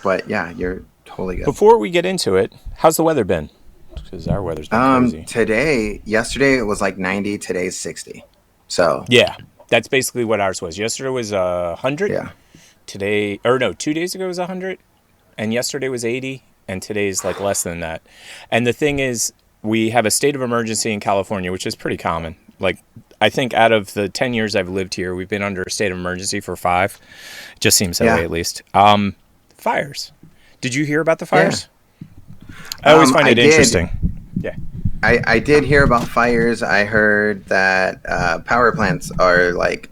But yeah, you're totally good. Before we get into it, how's the weather been? Because our weather's been crazy. Yesterday it was like 90, today's 60. So, Yeah, that's basically what ours was. Yesterday was 100. yeah. Today, or no, 2 days ago was 100, and yesterday was 80, and today's like less than that. And the thing is, we have a state of emergency in California, which is pretty common. Like, I think out of the 10 years I've lived here, we've been under a state of emergency for 5. It just seems that Yeah. way, at least. Fires. Did you hear about the Yeah. fires? I always find I it did. interesting. Yeah. I did hear about fires. I heard that power plants are like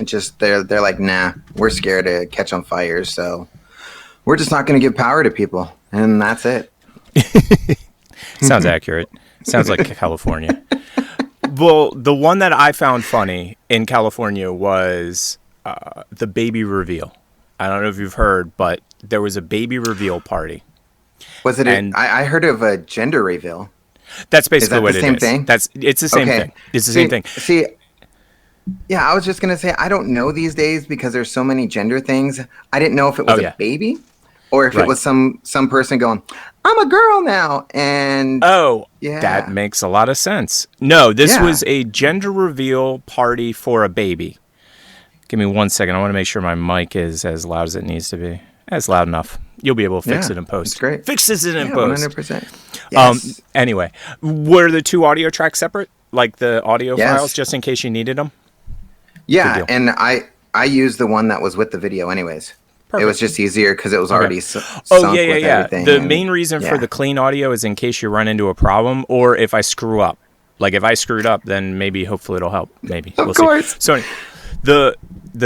just they're like, nah, we're scared to catch on fires, so we're just not going to give power to people, and that's it. Sounds accurate. Sounds like California. Well, the one that I found funny in California was the baby reveal. I don't know if you've heard, but there was a baby reveal party. Was it? And I heard of a gender reveal. that's Is basically that the what it same is. thing? It's the same Okay. thing. It's the same thing. See, yeah, I was just gonna say I don't know these days because there's so many gender things. I didn't know if it was Oh, yeah. a baby or if it Right. was some person going, "I'm a girl now," and Oh, yeah, that makes a lot of sense. No, this Yeah. was a gender reveal party for a baby. Give me 1 second. I want to make sure my mic is as loud as it needs to be. It's loud enough. You'll be able to fix Yeah, it in post. it's great. Fixes it in yeah, post. 100%. Yes. Anyway, were the two audio tracks separate? Like the audio Yes. files, just in case you needed them? Yeah, deal. and I used the one that was with the video, anyways. Perfect. It was just easier because it was already Oh, sunk with yeah. everything. The and- main reason for yeah. the clean audio is in case you run into a problem or if I screw up. Like if I screwed up, then maybe, hopefully it'll help. Maybe. Of We'll course. see. So the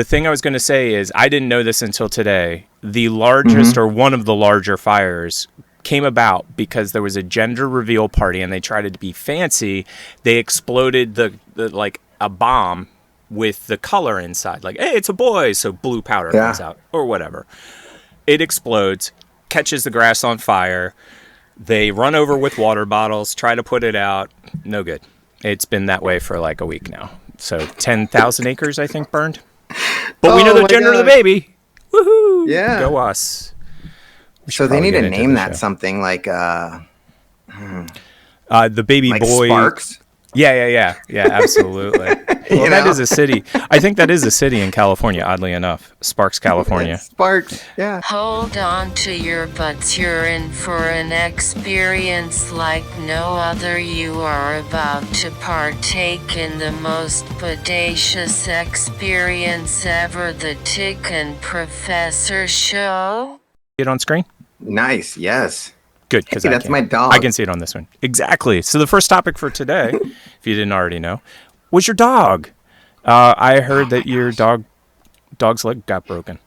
thing I was going to say is I didn't know this until today. The largest or one of the larger fires came about because there was a gender reveal party and they tried to be fancy. They exploded the like a bomb with the color inside. Like, hey, it's a boy, so blue powder Yeah. comes out or whatever. It explodes, catches the grass on fire. They run over with water bottles, try to put it out. No good. It's been that way for like a week now. So 10,000 acres, I think, burned. But we know Oh the my gender of the God. baby. Woohoo! Yeah. Go us. We should So they probably need get to into name the that show. something like The baby boy. Sparks. Yeah, absolutely. Well, that know? is a city. I think that is a city in California, oddly enough. Sparks, California. Sparks. Yeah. Hold on to your butts, you're in for an experience like no other. You are about to partake in the most bodacious experience ever, the Tick and Professor Show. Get on screen? Nice. Yes. Good, because Hey, that's my dog. I can see it on this one. Exactly. So the first topic for today, if you didn't already know, was your dog. I heard that your dog's leg got broken.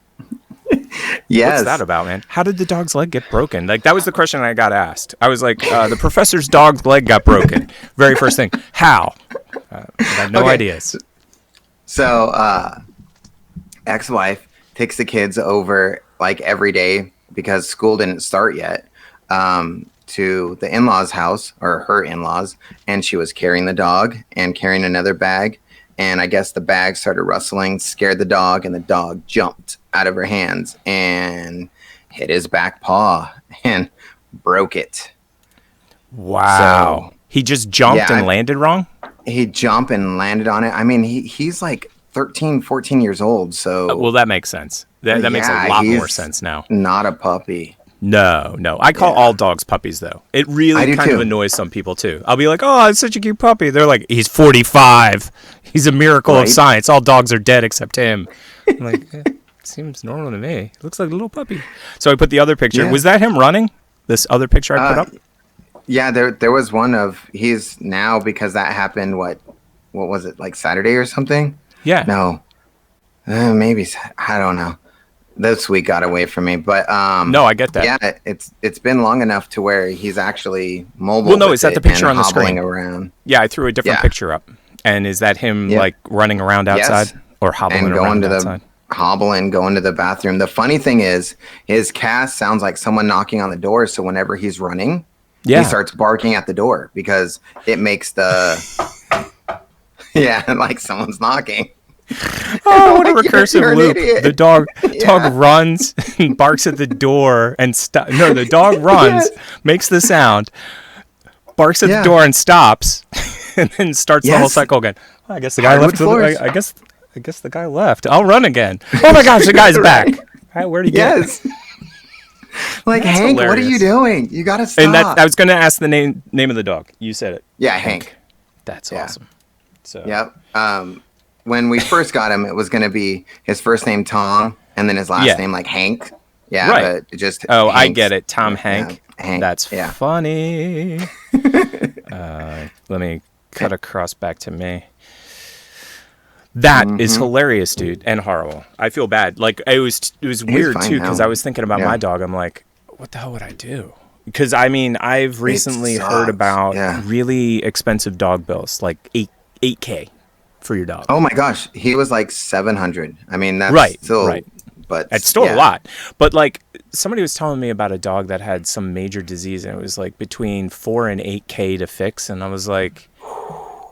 Yes. What's that about, man? How did the dog's leg get broken? Like, that was the question I got asked. I was like, the professor's dog's leg got broken. Very first thing. How? I had no Okay. ideas. So, ex-wife takes the kids over like every day because school didn't start yet, to the in-laws' house or her in-laws, and she was carrying the dog and carrying another bag. And I guess the bag started rustling, scared the dog, and the dog jumped out of her hands and hit his back paw and broke it. Wow. So, He just jumped yeah, and landed wrong? He jumped and landed on it. I mean, he's like 13, 14 years old, so Well, that makes sense. That makes a yeah, lot more he's sense now. not a puppy. No. I call all dogs puppies, though. It I really do kind of too. annoys some people, too. I'll be like, oh, it's such a cute puppy. They're like, he's 45. He's a miracle of Right. science. All dogs are dead except him. I'm like, seems normal to me. Looks like a little puppy. So I put the other picture. Yeah. Was that him running? This other picture I put up? Yeah, there was one of he's now because that happened. What was it, like Saturday or something? Yeah. No, maybe I don't know. This week got away from me, but No, I get that. yeah, it's been long enough to where he's actually mobile. Well, no, with is that the it picture and on the hobbling screen? around Yeah, I threw a different Yeah. picture up. And is that him, Yeah. like, running around outside? Yes. Or hobbling and going around to the outside? hobbling, going to the bathroom. The funny thing is, his cast sounds like someone knocking on the door. So whenever he's running, Yeah. he starts barking at the door because it makes the yeah, like someone's knocking. Oh, what a Like, recursive you're an loop. idiot. The dog Yeah. runs and barks at the door and stop. No, the dog runs, Yes. makes the sound, barks at the Yeah. door and stops, and then starts the whole Yes. cycle again. Well, I guess the guy Hardwood left. floors. I guess the guy left. I'll run again. Oh my gosh, the guy's back. Where'd he get? Yes. Like, That's Hank, what are hilarious. you doing? You gotta stop. And I was going to ask the name of the dog. You said it. Yeah, Hank. That's Yeah. awesome. So Yep. When we first got him, it was gonna be his first name Tom, and then his last Yeah. name like Hank. Yeah, Right. but it just Oh, I Hank's- get it. Tom yeah, Hank. Hank. That's yeah. funny. Let me cut across back to me. That is hilarious, dude, and horrible. I feel bad. Like it was weird fine too because now. I was thinking about Yeah. my dog. I'm like, what the hell would I do? Because I mean, I've recently heard sucks. about Yeah. really expensive dog bills, like 8K for your dog. Oh my gosh, he was like 700. I mean, that's Right, still, right. but It's still yeah. a lot. But like somebody was telling me about a dog that had some major disease and it was like between 4 and 8K to fix. And I was like,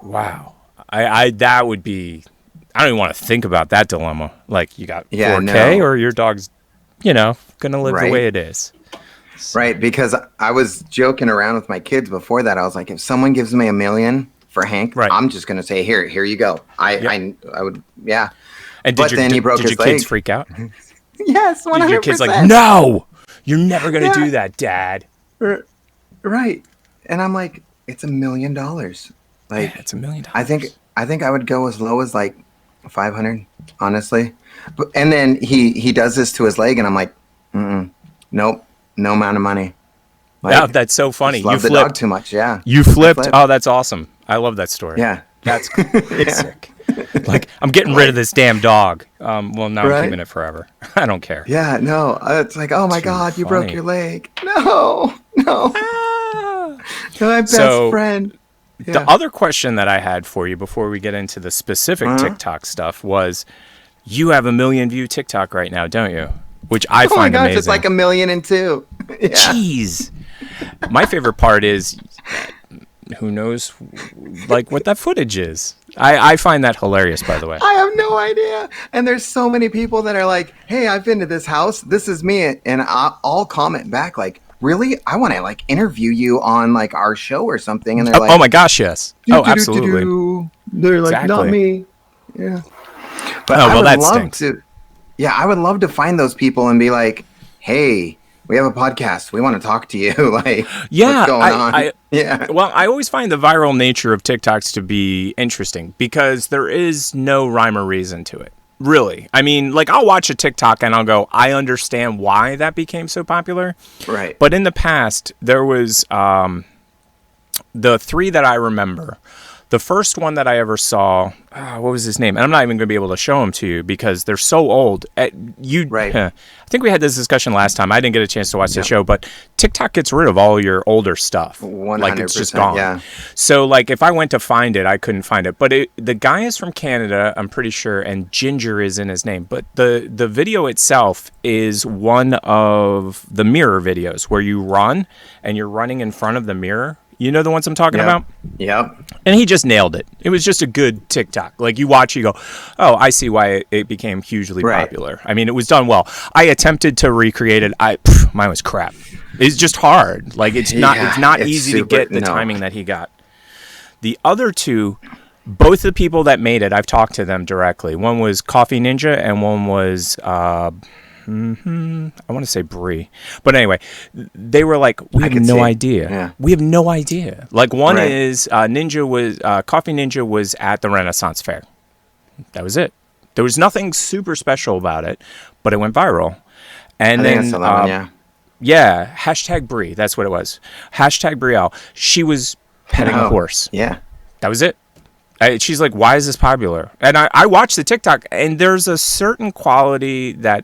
wow, I that would be, I don't even want to think about that dilemma. Like you got Yeah, 4K no. or your dog's, going to live the Right. way it is. Right, because I was joking around with my kids before that. I was like, if someone gives me $1 million for Hank, Right. I'm just gonna say, here you go. I would, yeah. And But then he broke did his your kids leg. freak out? Yes, 100%. Did your kids like, no, you're never going to do that, Dad. Right, and I'm like, it's $1 million. Like, Yeah, it's $1 million. I think I would go as low as like 500, honestly. But, and then he does this to his leg, and I'm like, nope, no amount of money. Like, Yeah, that's so funny. just love the dog too much. Yeah, You flipped. flipped. Oh, that's awesome. I love that story. yeah. That's sick. Like, I'm getting rid of this damn dog. Well, now I'm Right. keeping it forever. I don't care. Yeah, no, it's like, oh my Too God, you broke funny. your leg. No, you're my best So, friend. The Yeah. other question that I had for you before we get into the specific TikTok stuff was, you have 1 million view TikTok right now, don't you? Which I Oh my find gosh, amazing. it's like 1,000,002. Yeah. Jeez. My favorite part is, who knows, like what that footage is. I find that hilarious, by the way. I have no idea. And there's so many people that are like, hey, I've been to this house. This is me. And I'll comment back like, really? I want to like interview you on like our show or something. And they're like, Oh my gosh, yes. Oh, absolutely. "Do-do-do-do-do." They're like, not Exactly. me. Yeah. But Oh, I well, would that love stinks. to. Yeah, I would love to find those people and be like, hey, we have a podcast. We want to talk to you. Like, Yeah, what's going on? Yeah. Well, I always find the viral nature of TikToks to be interesting because there is no rhyme or reason to it. Really. I mean, like I'll watch a TikTok and I'll go, I understand why that became so popular. Right. But in the past, there was the 3 that I remember. The first one that I ever saw, what was his name? And I'm not even going to be able to show them to you because they're so old. Right. I think we had this discussion last time. I didn't get a chance to watch the show, but TikTok gets rid of all your older stuff. 100%. Like it's just gone. Yeah. So like if I went to find it, I couldn't find it. But the guy is from Canada, I'm pretty sure, and Ginger is in his name. But the video itself is one of the mirror videos where you run and you're running in front of the mirror. You know the ones I'm talking about? Yep. And he just nailed it. It was just a good TikTok. Like you watch, you go, oh, I see why it became hugely Right. popular. I mean, it was done well. I attempted to recreate it. Mine was crap. It's just hard. Like it's not it's easy to super- get the no. timing that he got. The other 2, both the people that made it, I've talked to them directly. One was Coffee Ninja and one was I want to say Brie. But anyway, they were like, we have could no see. idea. Yeah. We have no idea. Like one Right. is Coffee Ninja was at the Renaissance Fair. That was it. There was nothing super special about it, but it went viral. And I then think I saw that one, yeah. yeah, hashtag Brie. That's what it was. Hashtag Brielle. She was petting a Oh, horse. Yeah. That was it. She's like, why is this popular? And I watched the TikTok, and there's a certain quality that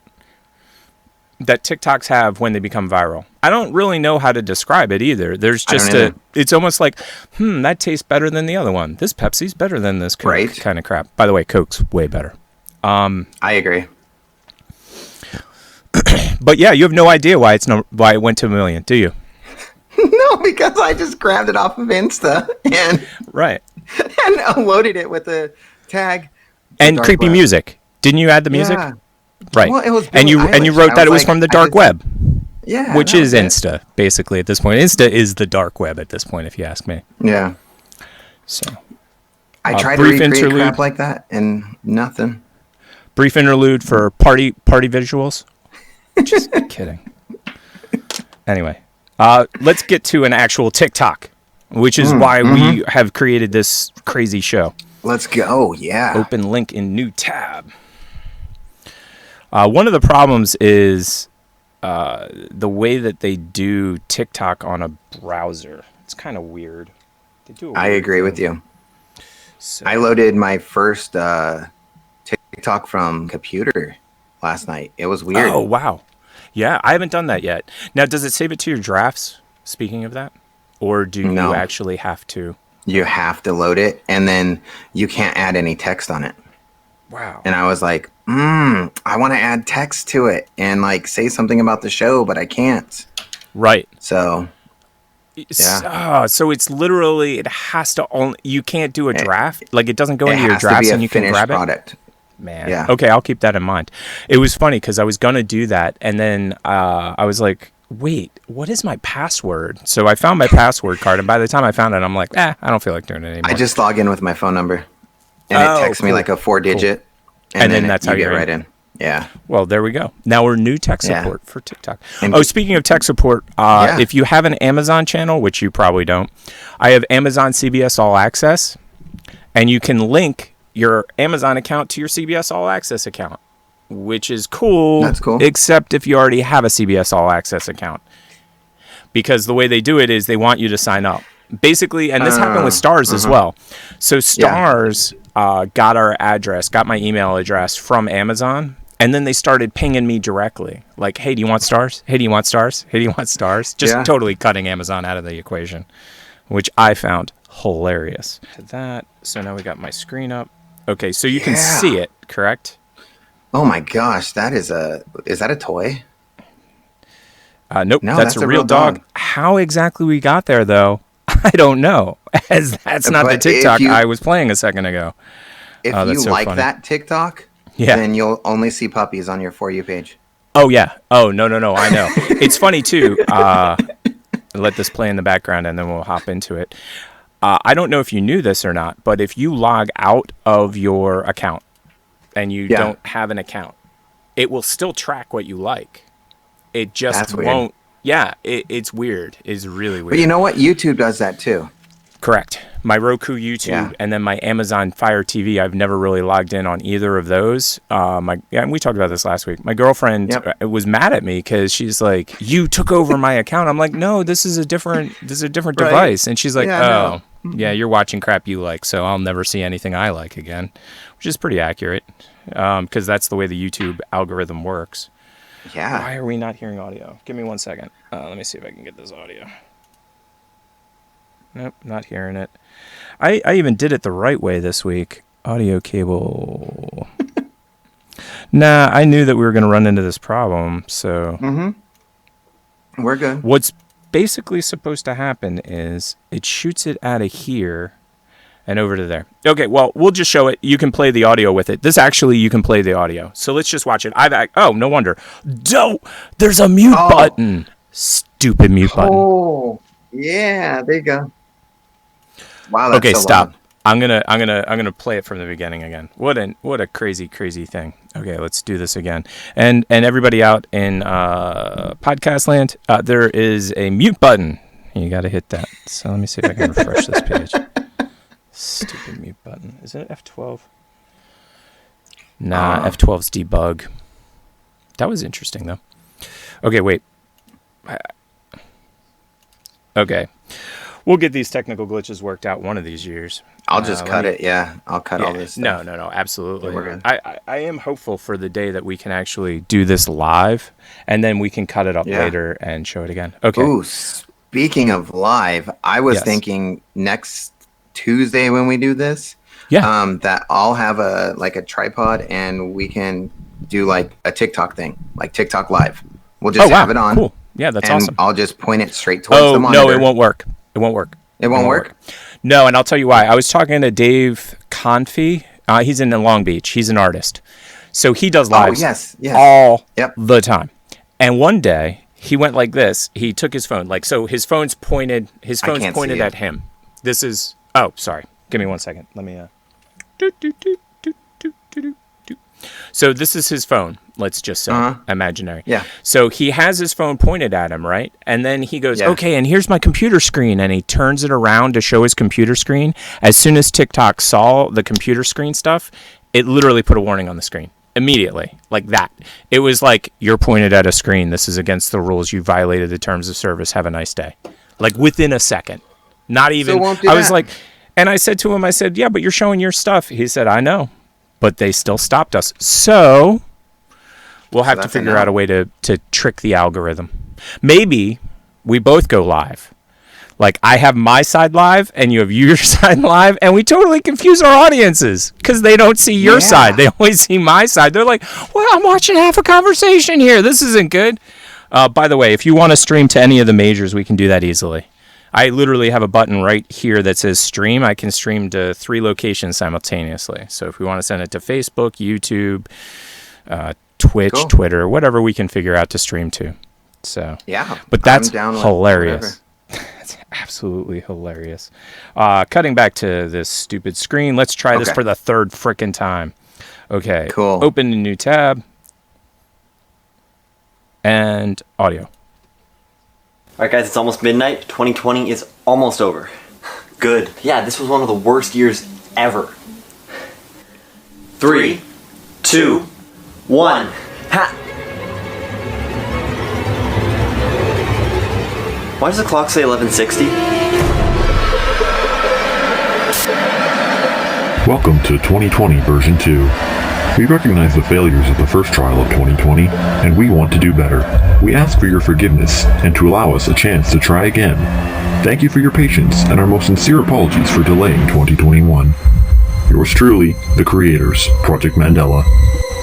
TikToks have when they become viral. I don't really know how to describe it either. There's I don't just either. it's almost like, that tastes better than the other one. This Pepsi's better than this Coke Right. kind of crap. By the way, Coke's way better. I agree. But yeah, you have no idea why why it went to 1 million, do you? No, because I just grabbed it off of Insta and Right. loaded it with a tag. And creepy web. music. Didn't you add the music? Yeah. Right. Well, it was and you Billie Eilish. wrote I that it was like, from the I dark just- web. Yeah. Which that is was it. Insta, basically, at this point. Insta is the dark web at this point, if you ask me. Yeah. So, I tried to brief recreate interlude. crap like that and nothing. brief interlude for party visuals. Just kidding. Anyway, let's get to an actual TikTok, which is why we have created this crazy show. Let's go. Yeah. Open link in new tab. One of the problems is the way that they do TikTok on a browser. It's kind of weird. They do. I agree with you. So, I loaded my first TikTok from computer last night. It was weird. oh, wow. Yeah, I haven't done that yet. Now, does it save it to your drafts, speaking of that? Or do No. you actually have to? You have to load it, and then you can't add any text on it. Wow. And I was like, I want to add text to it and like say something about the show, but I can't. Right. So So it's literally, it has to only, you can't do a draft? Like it doesn't go it into your has to drafts be a and you can finished grab it? product. Man. Yeah. Okay, I'll keep that in mind. It was funny because I was going to do that. And then I was like, wait, what is my password? So I found my password card. And by the time I found it, I'm like, I don't feel like doing it anymore. I just log in with my phone number, and it texts me cool. like a 4-digit, And then that's how you get you're right in. in. Yeah. Well, there we go. Now we're new tech Yeah. support for TikTok. And- Speaking of tech support, Yeah. if you have an Amazon channel, which you probably don't, I have Amazon CBS All Access, and you can link your Amazon account to your CBS All Access account, which is cool. That's cool. Except if you already have a CBS All Access account. Because the way they do it is they want you to sign up. Basically, and this happened with Stars as well. So Stars got our address, got my email address from Amazon, and then they started pinging me directly. Like, hey, do you want Stars? Hey, do you want Stars? Hey, do you want Stars? Just Yeah. totally cutting Amazon out of the equation, which I found hilarious. That. So now we got my screen up. Okay, so you can Yeah. see it, correct? Oh my gosh, is that a toy? Nope, No, that's a real dog. How exactly we got there, though, I don't know, as that's not the But if TikTok you- I was playing a second ago. If Oh, that's you so like funny. that TikTok, Yeah. then you'll only see puppies on your For You page. Oh, yeah. Oh, no, I know. It's funny, too. Let this play in the background, and then we'll hop into it. I don't know if you knew this or not, but if you log out of your account and you Yeah. don't have an account, it will still track what you like. It just That's weird. won't. Yeah, it's weird. It's really weird. But you know what? YouTube does that too. Correct. My Roku, YouTube, Yeah. and then my Amazon Fire TV. I've never really logged in on either of those. And we talked about this last week. My girlfriend was mad at me because she's like, "You took over my account." I'm like, "No, this is a different Right. device." And she's like, Yeah, "Oh, yeah, you're watching crap you like, so I'll never see anything I like again," which is pretty accurate because that's the way the YouTube algorithm works. Yeah. Why are we not hearing audio? Give me 1 second. Let me see if I can get this audio. Nope, not hearing it. I even did it the right way this week. Audio cable. Nah, I knew that we were going to run into this problem. So We're good. what's basically supposed to happen is it shoots it out of here and over to there. Okay, well, we'll just show it. You can play the audio with it. This actually, you can play the audio. So let's just watch it. Oh, no wonder. There's a mute button. Stupid mute button. Oh, yeah. There you go. Wow. That's Okay, so stop. loud. I'm gonna play it from the beginning again. What a crazy thing. Okay, let's do this again. And everybody out in podcast land, there is a mute button. You got to hit that. So let me see if I can refresh this page. Stupid mute button. Is it F12? Nah, F12's debug. That was interesting though. Okay, wait. Okay. We'll get these technical glitches worked out one of these years. I'll just cut it. Yeah. I'll cut all this stuff. No, absolutely. Yeah, we're good. I am hopeful for the day that we can actually do this live, and then we can cut it up later and show it again. Okay. Ooh, speaking of live, I was Yes. thinking next Tuesday when we do this, Yeah. that I'll have a tripod and we can do like a TikTok thing, like TikTok live. We'll just have it on. Cool. Yeah, that's and awesome. I'll just point it straight towards the monitor. No, it won't work. It won't work. It won't work? No, and I'll tell you why. I was talking to Dave Confi. He's in Long Beach. He's an artist. So he does lives all the time. And one day he went like this. He took his phone, so his phone's pointed at him. This is, sorry. Give me 1 second. Let me, So this is his phone. Let's just say imaginary. Yeah. So he has his phone pointed at him, right? And then he goes, okay, and here's my computer screen. And he turns it around to show his computer screen. As soon as TikTok saw the computer screen stuff, it literally put a warning on the screen immediately, like that. It was like, you're pointed at a screen. This is against the rules. You violated the terms of service. Have a nice day. Like within a second. Not even. I was like, and I said to him, yeah, but you're showing your stuff. He said, I know, but they still stopped us. So we'll have to figure out a way to trick the algorithm. Maybe we both go live. Like I have my side live and you have your side live, and we totally confuse our audiences because they don't see your side. They only see my side. They're like, well, I'm watching half a conversation here. This isn't good. By the way, if you want to stream to any of the majors, we can do that easily. I literally have a button right here that says stream. I can stream to 3 locations simultaneously. So if we want to send it to Facebook, YouTube, Twitch, Twitter, whatever we can figure out to stream to. So but that's hilarious. That's absolutely hilarious. Cutting back to this stupid screen. Let's try this for the third frickin' time. Okay. Cool. Open a new tab. And audio. All right, guys, it's almost midnight. 2020 is almost over. Good. Yeah, this was one of the worst years ever. 3, 2, 1. Ha! Why does the clock say 11:60? Welcome to 2020 version 2. We recognize the failures of the first trial of 2020, and we want to do better. We ask for your forgiveness and to allow us a chance to try again. Thank you for your patience and our most sincere apologies for delaying 2021. Yours truly, the creators, Project Mandela.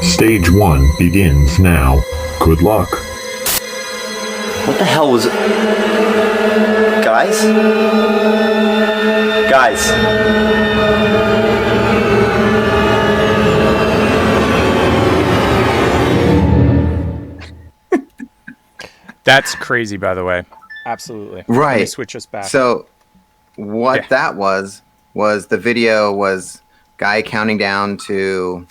Stage 1 begins now. Good luck. What the hell was it? Guys? That's crazy, by the way. Absolutely. Right. Let me switch us back. So what that was the video was guy counting down to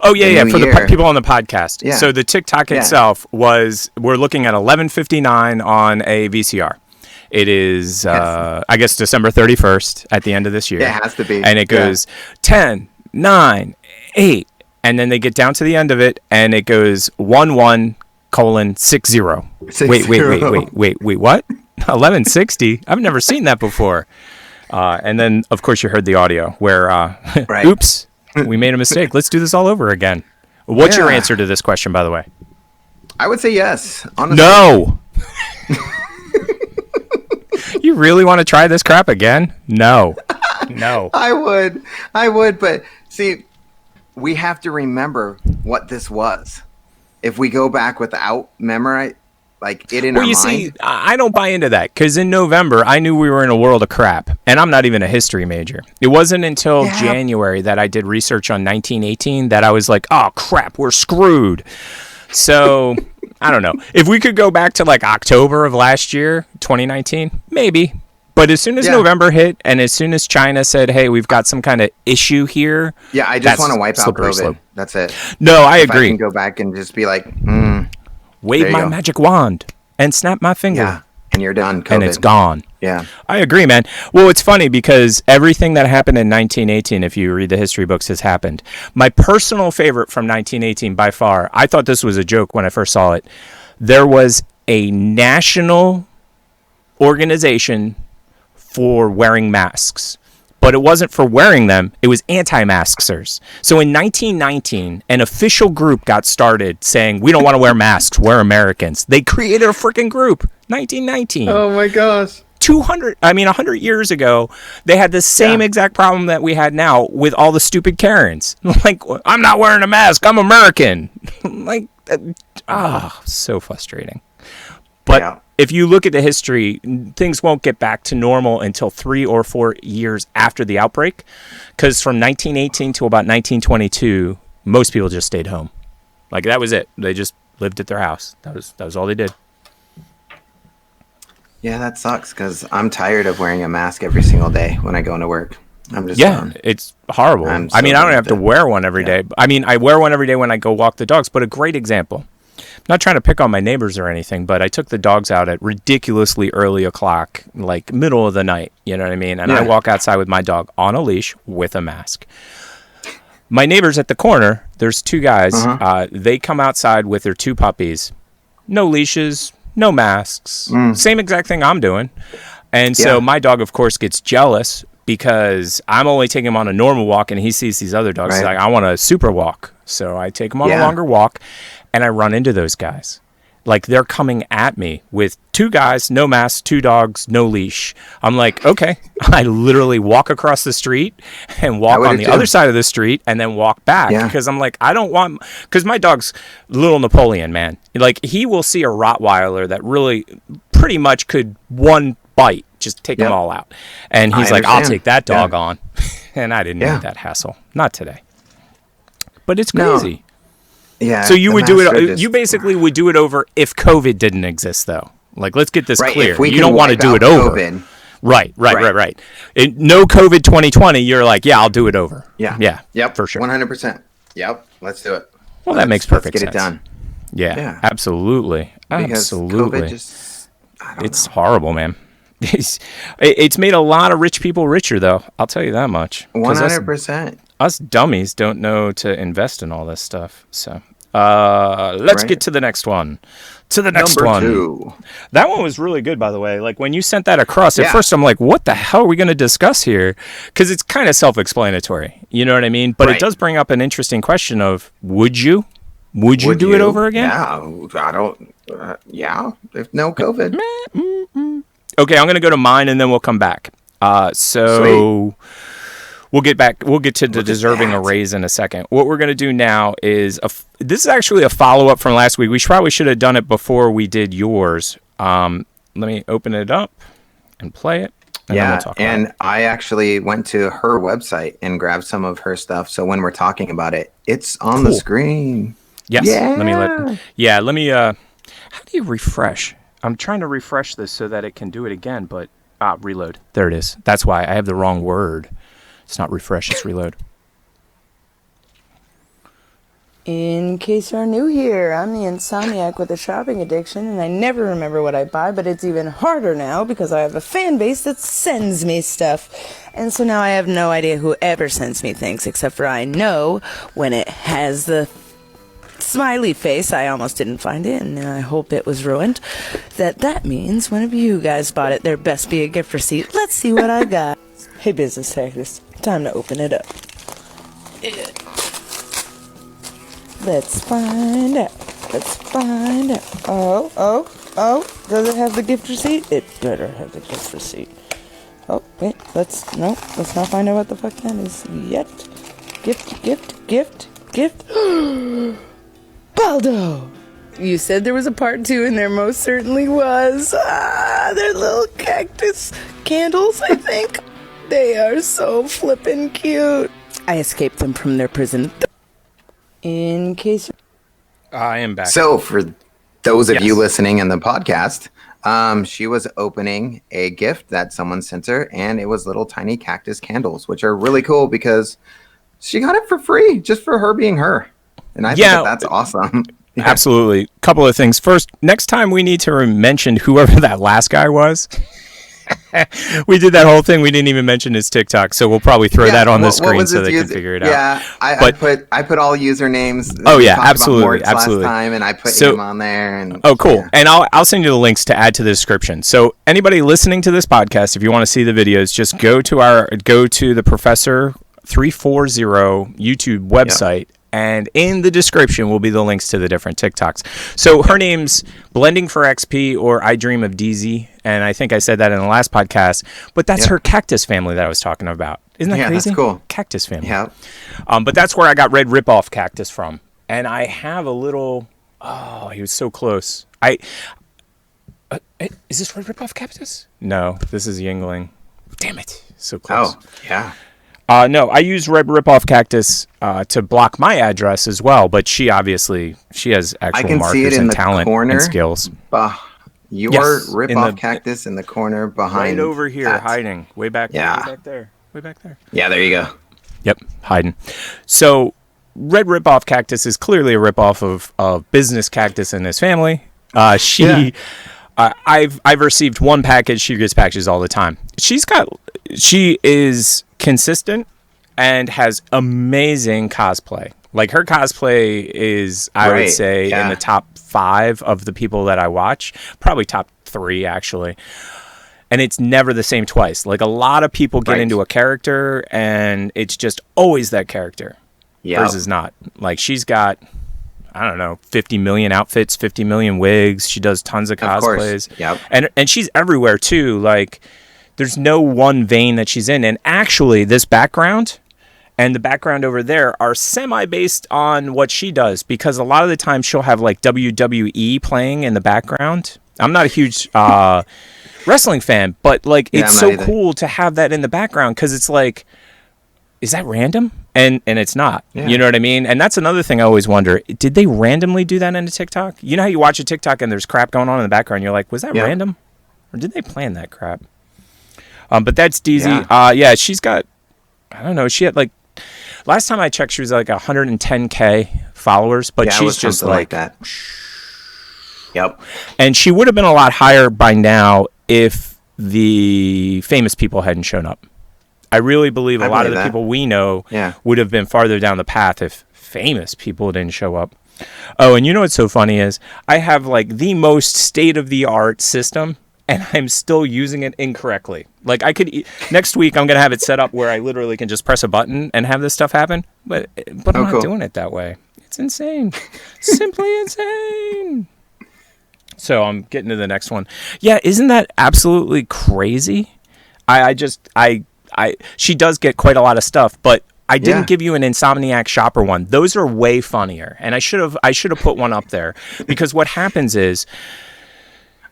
for year. the people on the podcast. Yeah. So the TikTok itself was, we're looking at 11:59 on a VCR. It is, I guess, December 31st at the end of this year. It has to be. And it goes 10, 9, 8. And then they get down to the end of it, and it goes 11:60. Wait, what? 11:60? I've never seen that before. And then, of course, you heard the audio where, oops, we made a mistake. Let's do this all over again. What's your answer to this question, by the way? I would say yes. Honestly. No. You really want to try this crap again? No. I would, but see, we have to remember what this was. If we go back without memory, like it in our mind. See, I don't buy into that, because in November, I knew we were in a world of crap, and I'm not even a history major. It wasn't until January that I did research on 1918 that I was like, oh, crap, we're screwed. So, I don't know. If we could go back to like October of last year, 2019, maybe. But as soon as November hit, and as soon as China said, hey, we've got some kind of issue here. Yeah, I just want to wipe out COVID. That's it. No, I agree. I can go back and just be like, wave my magic wand and snap my finger. Yeah, and you're done, COVID. And it's gone. Yeah. I agree, man. Well, it's funny because everything that happened in 1918, if you read the history books, has happened. My personal favorite from 1918 by far, I thought this was a joke when I first saw it. There was a national organization for wearing masks. But it wasn't for wearing them. It was anti-maskers. So in 1919, an official group got started saying, we don't want to wear masks. We're Americans. They created a freaking group. 1919. Oh, my gosh. 100 years ago, they had the same exact problem that we had now with all the stupid Karens. Like, I'm not wearing a mask. I'm American. Like, so frustrating. But if you look at the history, things won't get back to normal until 3 or 4 years after the outbreak, because from 1918 to about 1922, most people just stayed home. Like, that was it. They just lived at their house. That was all they did. Yeah, that sucks because I'm tired of wearing a mask every single day when I go into work. I'm just done. It's horrible. I'm I mean, so I don't done have to with it. wear one every day. I mean, I wear one every day when I go walk the dogs, but a great example. Not trying to pick on my neighbors or anything, but I took the dogs out at ridiculously early o'clock, like middle of the night, you know what I mean? And I walk outside with my dog on a leash with a mask. My neighbors at the corner, there's 2 guys. They come outside with their 2 puppies. No leashes, no masks. Same exact thing I'm doing. And so my dog, of course, gets jealous because I'm only taking him on a normal walk, and he sees these other dogs. He's like, I want a super walk. So I take him on a longer walk, and I run into those guys. Like, they're coming at me with 2 guys, no mask, 2 dogs, no leash. I'm like, okay. I literally walk across the street and walk on the other side of the street and then walk back. Because I'm like, I don't want... Because my dog's little Napoleon, man. Like, he will see a Rottweiler that really pretty much could one bite, just take them all out. And he's like, I'll take that dog on. And I didn't need that hassle. Not today. But it's crazy. Yeah. So you would do it. You basically would do it over if COVID didn't exist, though. Like, let's get this clear. You don't want to do it over. COVID. Right. No COVID 2020. You're like, yeah, I'll do it over. Yeah. Yep. For sure. 100%. Yep. Let's do it. Well, that makes perfect sense. Let's get it done. Yeah. Absolutely. Because Absolutely. COVID just, it's horrible, man. It's made a lot of rich people richer, though. I'll tell you that much. 100%. Us dummies don't know to invest in all this stuff. So let's get to the next one. Number 2. That one was really good, by the way. Like, when you sent that across, at first I'm like, what the hell are we going to discuss here? Because it's kind of self-explanatory. You know what I mean? But it does bring up an interesting question of, would you? Would you do it over again? Yeah. I don't... if no COVID. Okay, I'm going to go to mine, and then we'll come back. Sweet. We'll get to the deserving a raise in a second. What we're going to do now is this is actually a follow-up from last week. We probably should have done it before we did yours. Let me open it up and play it. And then we'll talk about it. I actually went to her website and grabbed some of her stuff. So when we're talking about it, it's on the screen. Yes. Yeah. Let me how do you refresh? I'm trying to refresh this so that it can do it again, but reload. There it is. That's why I have the wrong word. It's not refresh, it's reload. In case you're new here, I'm the insomniac with a shopping addiction, and I never remember what I buy, but it's even harder now because I have a fan base that sends me stuff. And so now I have no idea who ever sends me things, except for I know when it has the smiley face, I almost didn't find it, and I hope it was ruined. That means one of you guys bought it, there best be a gift receipt. Let's see what I got. Hey, business hackers, time to open it up. Let's find out. Oh, does it have the gift receipt? It better have the gift receipt. Oh, wait, let's not find out what the fuck that is yet. Gift. Baldo! You said there was a part 2, and there most certainly was. They're little cactus candles, I think. They are so flippin' cute. I escaped them from their prison. In case... I am back. So for those of you listening in the podcast, she was opening a gift that someone sent her, and it was little tiny cactus candles, which are really cool because she got it for free just for her being her. And I think that's awesome. Absolutely. Couple of things. First, next time we need to mention whoever that last guy was. We did that whole thing. We didn't even mention his TikTok, so we'll probably throw that on the screen so they can figure it out. Yeah, I put all usernames. Oh yeah, absolutely. Last time, and I put him on there. And cool. Yeah. And I'll send you the links to add to the description. So anybody listening to this podcast, if you want to see the videos, just go to the Professor 340 YouTube website. And in the description will be the links to the different TikToks. So her name's Blending for XP, or I Dream of DZ. And I think I said that in the last podcast. But that's her cactus family that I was talking about. Isn't that crazy? That's cool. Cactus family. Yeah. But that's where I got Red Ripoff Cactus from. And I have a little... Oh, he was so close. Is this Red Ripoff Cactus? No, this is Yingling. Damn it. So close. Oh, yeah. No, I use Red Ripoff Cactus to block my address as well, but she has actual markers and talent and skills. Your Yes, Ripoff Cactus in the corner behind. Right over here, that. hiding. Way back there. Yeah, there you go. Yep, hiding. So, Red Ripoff Cactus is clearly a ripoff of Business Cactus and his family. I've received one package. She gets packages all the time. She is consistent and has amazing cosplay. Like, her cosplay is, I would say, in the top 5 of the people that I watch. Probably top 3, actually. And it's never the same twice. Like, a lot of people get into a character, and it's just always that character. Hers is not. Like, she's got, I don't know, 50 million outfits, 50 million wigs. She does tons of cosplays. And she's everywhere, too. Like, there's no one vein that she's in. And actually, this background and the background over there are semi-based on what she does, because a lot of the time she'll have, like, WWE playing in the background. I'm not a huge wrestling fan, but, like, it's so cool to have that in the background, because it's like, is that random? And it's not. You know what I mean? And that's another thing I always wonder. Did they randomly do that in a TikTok? You know how you watch a TikTok and there's crap going on in the background? You're like, was that random? Or did they plan that crap? But that's DZ. She's got, I don't know, she had, like, last time I checked, she was like 110K followers, but she's just like that. And she would have been a lot higher by now if the famous people hadn't shown up. I really believe a lot of the people we know would have been farther down the path if famous people didn't show up. Oh, and you know what's so funny is I have, like, the most state-of-the-art system, and I'm still using it incorrectly. Like, I could next week I'm gonna have it set up where I literally can just press a button and have this stuff happen, but I'm not doing it that way. It's insane, simply insane. So I'm getting to the next one. Yeah, isn't that absolutely crazy? She does get quite a lot of stuff, but I didn't give you an Insomniac Shopper one. Those are way funnier, and I should have put one up there, because what happens is.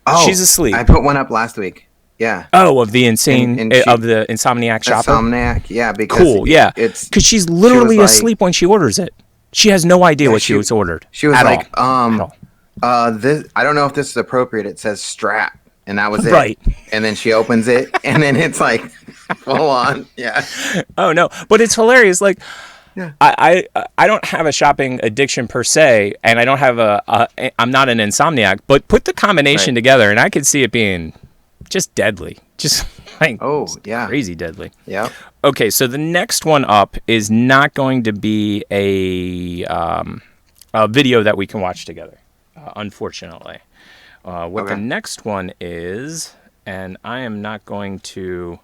Oh, she's asleep. I put one up last week. Yeah. Oh, of the of the Insomniac Shopper? Insomniac, yeah. Because cool, yeah. Because she's literally asleep when she orders it. She has no idea what she was ordered. She was like, this, I don't know if this is appropriate. It says strap. And that was it. Right. And then she opens it, and then it's like, full on. Yeah. Oh, no. But it's hilarious. Like, I don't have a shopping addiction per se, and I don't have I'm not an insomniac, but put the combination together and I could see it being just deadly. Just like crazy deadly. Yeah. Okay, so the next one up is not going to be a video that we can watch together, unfortunately. The next one is, and I am not going to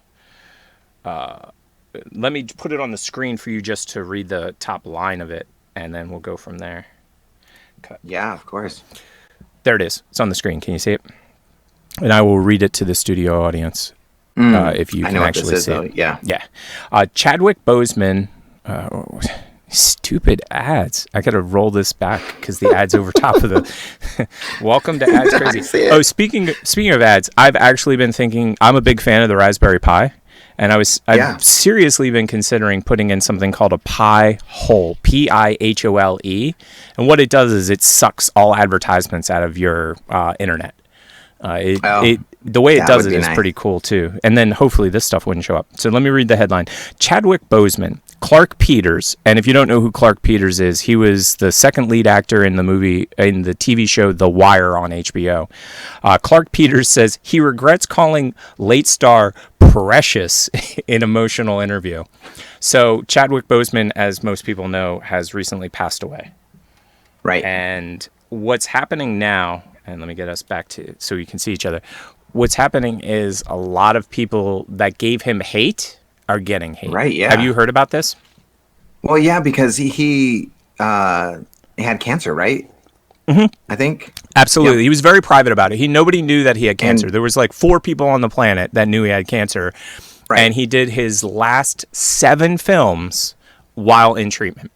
let me put it on the screen for you just to read the top line of it, and then we'll go from there. Cut. Yeah, of course. There it is. It's on the screen. Can you see it? And I will read it to the studio audience if you can actually see it. Yeah. Yeah. Chadwick Boseman. Stupid ads. I got to roll this back because the ad's over top of the... Welcome to Ads Crazy. Oh, speaking of ads, I've actually been thinking... I'm a big fan of the Raspberry Pi. And I've seriously been considering putting in something called a Pi Hole, P-I-H-O-L-E. And what it does is it sucks all advertisements out of your internet. The way it does it is pretty cool, too. And then hopefully this stuff wouldn't show up. So let me read the headline. Chadwick Boseman, Clark Peters. And if you don't know who Clark Peters is, he was the second lead actor in the TV show The Wire on HBO. Clark Peters says he regrets calling late star precious in emotional interview. So Chadwick Boseman, as most people know, has recently passed away. Right. And what's happening now, and let me get us back to so you can see each other. What's happening is a lot of people that gave him hate are getting hate. Right, yeah. Have you heard about this? Well, yeah, because he had cancer, right? Mm-hmm. I think. Absolutely. Yep. He was very private about it. Nobody knew that he had cancer. There was like 4 people on the planet that knew he had cancer. Right. And he did his last 7 films while in treatment.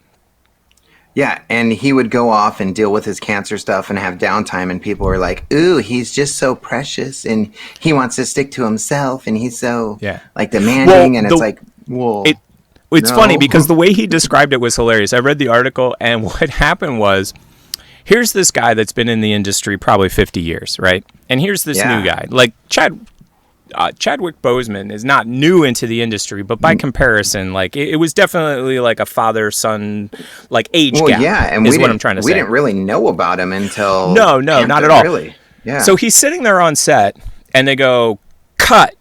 Yeah, and he would go off and deal with his cancer stuff and have downtime, and people were like, "Ooh, he's just so precious, and he wants to stick to himself, and he's so like demanding." And it's like, whoa. It's funny because the way he described it was hilarious. I read the article, and what happened was, here's this guy that's been in the industry probably 50 years, right? And here's this new guy, like Chadwick Boseman is not new into the industry, but by comparison, like it was definitely like a father-son like age gap. Yeah, and is what I'm trying to say. We didn't really know about him until no, not at all. Really, yeah. So he's sitting there on set, and they go cut,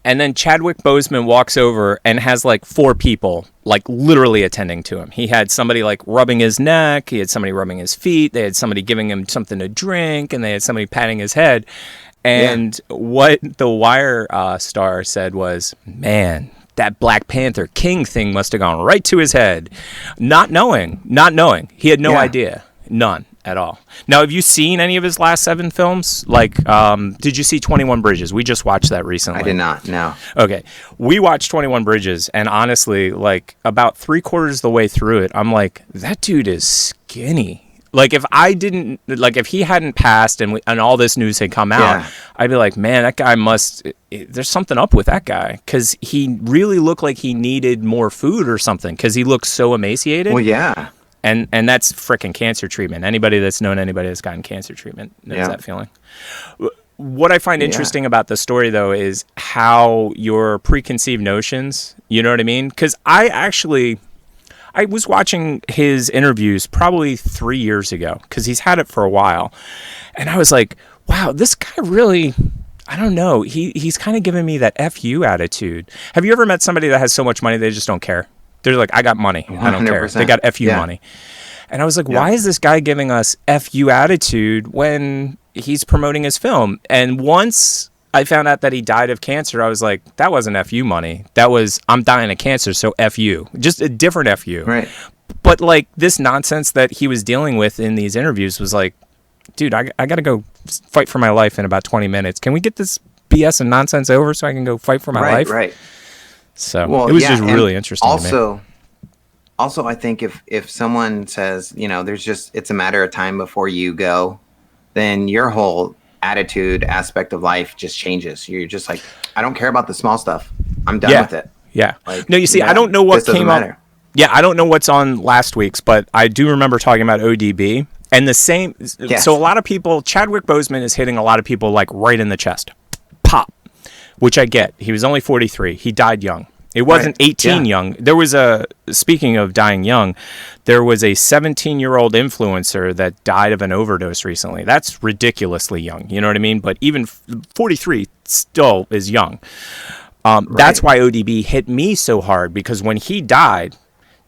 and then Chadwick Boseman walks over and has like 4 people like literally attending to him. He had somebody like rubbing his neck, he had somebody rubbing his feet, they had somebody giving him something to drink, and they had somebody patting his head. And what the Wire star said was, man, that Black Panther King thing must have gone right to his head. Not knowing. He had no idea. None at all. Now, have you seen any of his last 7 films? Like, did you see 21 Bridges? We just watched that recently. I did not, no. Okay. We watched 21 Bridges, and honestly, like, about 3/4 of the way through it, I'm like, that dude is skinny. Like, if he hadn't passed and all this news had come out, I'd be like, man, that guy there's something up with that guy. Because he really looked like he needed more food or something, because he looked so emaciated. Well, yeah. And that's frickin' cancer treatment. Anybody that's known anybody that's gotten cancer treatment knows that feeling. What I find interesting about the story, though, is how your preconceived notions, you know what I mean? Because I was watching his interviews probably 3 years ago, because he's had it for a while. And I was like, wow, this guy really, I don't know. He's kind of giving me that FU attitude. Have you ever met somebody that has so much money they just don't care? They're like, I got money. I don't care. They got FU money. And I was like, why is this guy giving us FU attitude when he's promoting his film? And once I found out that he died of cancer, I was like, that wasn't FU money. That was, I'm dying of cancer, so FU. Just a different FU. Right. But like this nonsense that he was dealing with in these interviews was like, dude, I got to go fight for my life in about 20 minutes. Can we get this BS and nonsense over so I can go fight for my life? Right. So it was just really interesting to me. Also, I think if someone says, it's a matter of time before you go, then your whole attitude aspect of life just changes. You're just like, I don't care about the small stuff. I'm done with it. Yeah. Like, no, you see, I don't know what came up. Yeah, I don't know what's on last week's, but I do remember talking about ODB and the same. Yes. So a lot of people, Chadwick Boseman is hitting a lot of people like right in the chest. Pop, which I get. He was only 43. He died young. It wasn't 18 young. There was speaking of dying young, there was a 17-year-old influencer that died of an overdose recently. That's ridiculously young. You know what I mean? But even 43 still is young. That's why ODB hit me so hard, because when he died,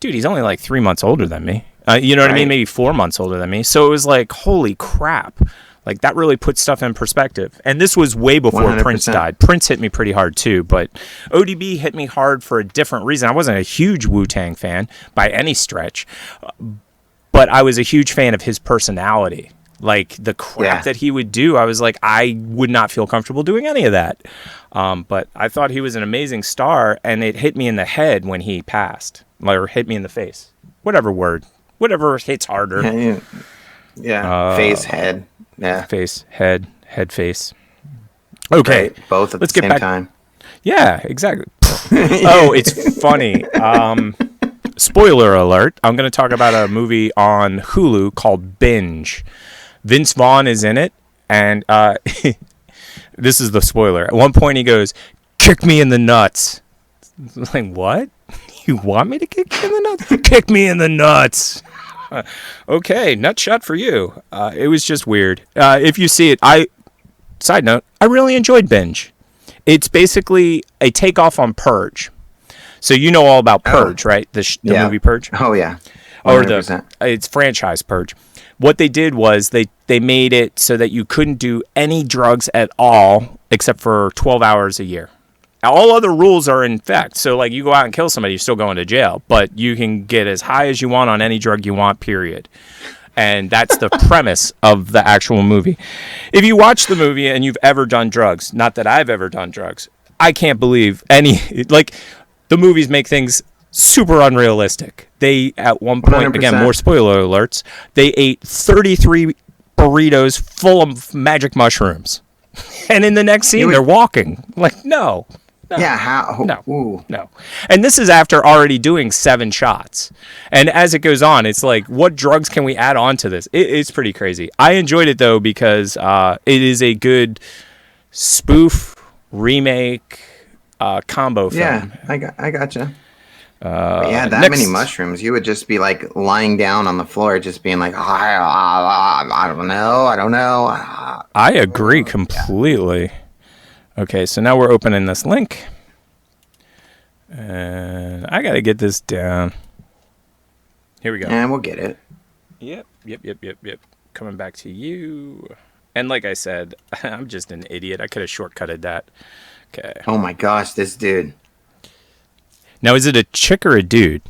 dude, he's only like 3 months older than me. You know what I mean? Maybe 4 months older than me. So it was like, holy crap. Like, that really puts stuff in perspective. And this was way before 100%. Prince died. Prince hit me pretty hard, too. But ODB hit me hard for a different reason. I wasn't a huge Wu-Tang fan by any stretch. But I was a huge fan of his personality. Like, the crap that he would do, I was like, I would not feel comfortable doing any of that. But I thought he was an amazing star, and it hit me in the head when he passed. Or hit me in the face. Whatever word. Whatever hits harder. Face, head. Yeah. Face, head, face. Okay. Right. Both at the same time. Yeah, exactly. Oh, it's funny. Spoiler alert. I'm going to talk about a movie on Hulu called Binge. Vince Vaughn is in it, and this is the spoiler. At one point he goes, "Kick me in the nuts." Like, what? You want me to kick you in the nuts? Kick me in the nuts. Okay, nut shot for you. It was just weird. If you see it, side note, I really enjoyed Binge. It's basically a takeoff on Purge. So you know all about Purge, right? The movie Purge? Oh, yeah. 100%. Or it's franchise Purge. What they did was they made it so that you couldn't do any drugs at all except for 12 hours a year. All other rules are in effect. So, like, you go out and kill somebody, you're still going to jail. But you can get as high as you want on any drug you want, period. And that's the premise of the actual movie. If you watch the movie and you've ever done drugs, not that I've ever done drugs, I can't believe the movies make things super unrealistic. They, at one point, again, 100%. more spoiler alerts, they ate 33 burritos full of magic mushrooms. And in the next scene, they're walking. Like, no. Yeah, how? No. Ooh. No. And this is after already doing 7 shots. And as it goes on, it's like, what drugs can we add on to this? It's pretty crazy. I enjoyed it, though, because it is a good spoof, remake, combo film. Yeah, I gotcha. Yeah, that many mushrooms, you would just be like lying down on the floor, just being like, I don't know. I agree completely. Okay, so now we're opening this link. And I got to get this down. Here we go. And we'll get it. Yep. Coming back to you. And like I said, I'm just an idiot. I could have shortcutted that. Okay. Oh my gosh, this dude. Now, is it a chick or a dude?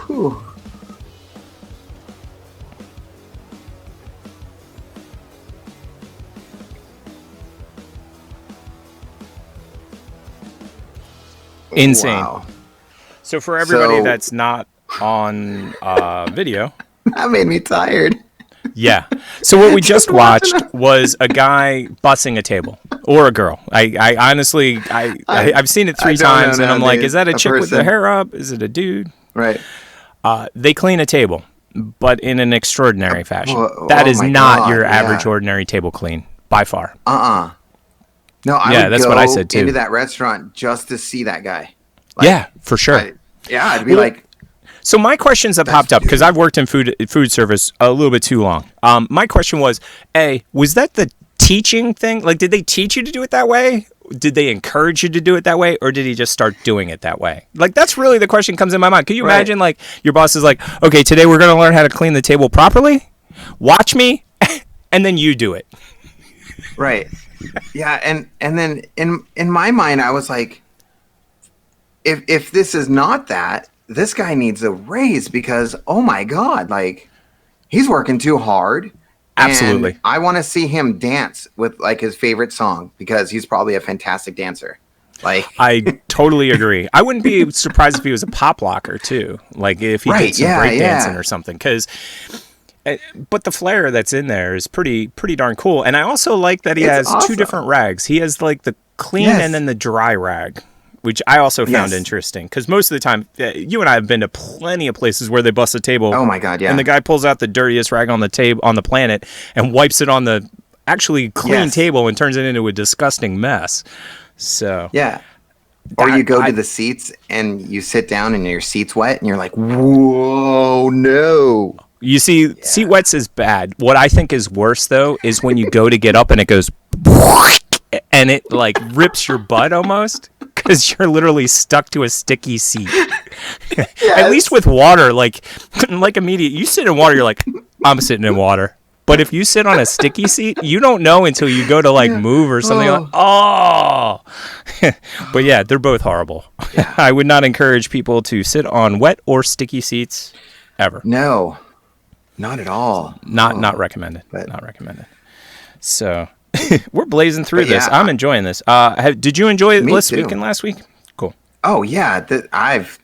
Whew. Insane. Wow. So for everybody So- that's not on video, That made me tired. yeah. So what we just watched was a guy bussing a table or a girl. I honestly, I've seen it 3 I don't know times, and now, I'm like, dude. is that a chick with the person. hair up? Is it a dude? Right. They clean a table, but in an extraordinary fashion. Whoa, That oh is my not God, your average yeah. ordinary table clean, by far. No, I Yeah, would that's go what I said, too. into that restaurant just to see that guy. Like, Yeah, for sure. I'd be Well, like, So my questions have popped up because I've worked in food service a little bit too long. My question was, was that the teaching thing? Like, did they teach you to do it that way? Did they encourage you to do it that way? Or did he just start doing it that way? Like, that's really the question comes in my mind. Can you Right. imagine, like, your boss is like, okay, today we're going to learn how to clean the table properly. Watch me. And then you do it. right. Yeah, and then in my mind, I was like, if this is not that, this guy needs a raise because, oh my God, like, he's working too hard. Absolutely. And I want to see him dance with like his favorite song because he's probably a fantastic dancer. Like, I totally agree. I wouldn't be surprised if he was a pop locker too. Like if he did Right, some yeah, breakdancing yeah. or something. But the flair that's in there is pretty darn cool. And I also like that he It's has 2 awesome. different rags. He has like the clean Yes. and then the dry rag, which I also found Yes. interesting because most of the time, you and I have been to plenty of places where they bust a table. oh my God, yeah. And the guy pulls out the dirtiest rag on the table on the planet and wipes it on the actually clean Yes. table and turns it into a disgusting mess. So Yeah. Or That- you go I- to the seats and you sit down and your seat's wet and you're like, whoa, no. You see, seat wets is bad. What I think is worse, though, is when you go to get up and it goes and it like rips your butt almost because you're literally stuck to a sticky seat. At least with water, like immediate. You sit in water, you're like, I'm sitting in water. But if you sit on a sticky seat, you don't know until you go to like move or something. You're like, oh. But yeah, they're both horrible. I would not encourage people to sit on wet or sticky seats ever. No, not at all. Not recommended. But- Not recommended. So we're blazing through But this. yeah, I'm enjoying this. Did you enjoy Me this too. week and last week? Cool. Oh, yeah. I've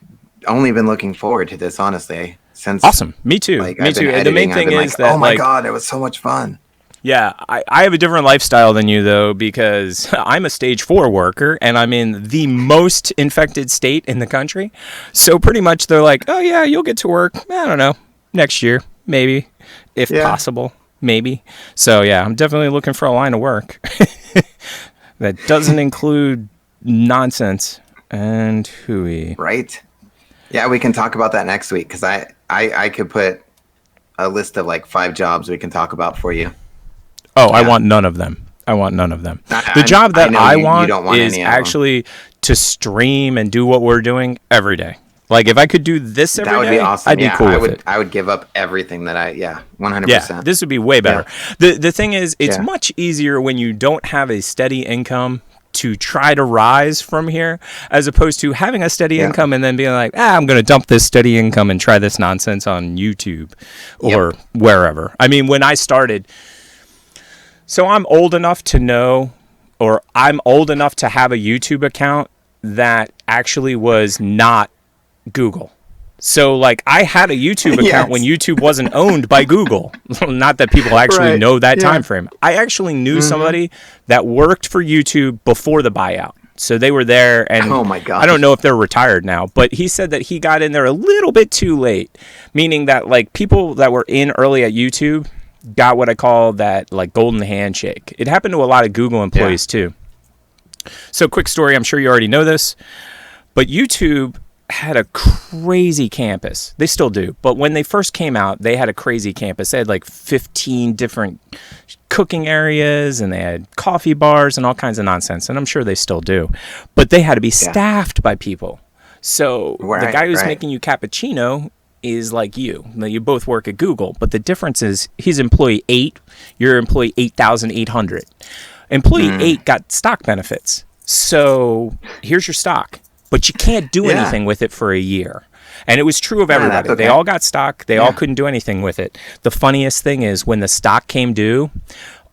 only been looking forward to this, honestly, since. Awesome. Me too. Like, Me I've been too. And the main editing, thing I've been is like, that oh my like, God, it was so much fun. yeah, I have a different lifestyle than you though because I'm a stage 4 worker and I'm in the most infected state in the country. So pretty much they're like, oh yeah, you'll get to work. I don't know, next year maybe, if Yeah. possible, maybe. So yeah, I'm definitely looking for a line of work that doesn't include nonsense and hooey. Right? Yeah, we can talk about that next week because I could put a list of like 5 jobs we can talk about for you. Oh, I Yeah. want none of them. I want none of them. I- The I- job that I know I you want don't want is any of them. actually to stream and do what we're doing every day. Like if I could do this every That would day, be awesome. I'd be cool with it. I would give up everything that 100%. Yeah, this would be way better. The thing is, it's Yeah. much easier when you don't have a steady income to try to rise from here, as opposed to having a steady income and then being like, I'm going to dump this steady income and try this nonsense on YouTube or wherever. I mean, when I started, so I'm old enough to know, or I'm old enough to have a YouTube account that actually was not Google. So like I had a YouTube account when YouTube wasn't owned by Google. Not that people actually know that time frame. I actually knew somebody that worked for YouTube before the buyout. So they were there, and Oh my gosh. I don't know if they're retired now, but he said that he got in there a little bit too late, meaning that like people that were in early at YouTube got what I call that like golden handshake. It happened to a lot of Google employees too. So quick story, I'm sure you already know this, but YouTube had a crazy campus. They still do. But when they first came out, they had a crazy campus. They had like 15 different cooking areas, and they had coffee bars and all kinds of nonsense. And I'm sure they still do. But they had to be staffed by people. So the guy who's making you cappuccino is like you. Now, you both work at Google. But the difference is he's employee 8, you're employee 8,800. Employee 8 got stock benefits. So here's your stock. But you can't do anything with it for a year. And it was true of everybody. that's okay. They all got stock. They all couldn't do anything with it. The funniest thing is when the stock came due,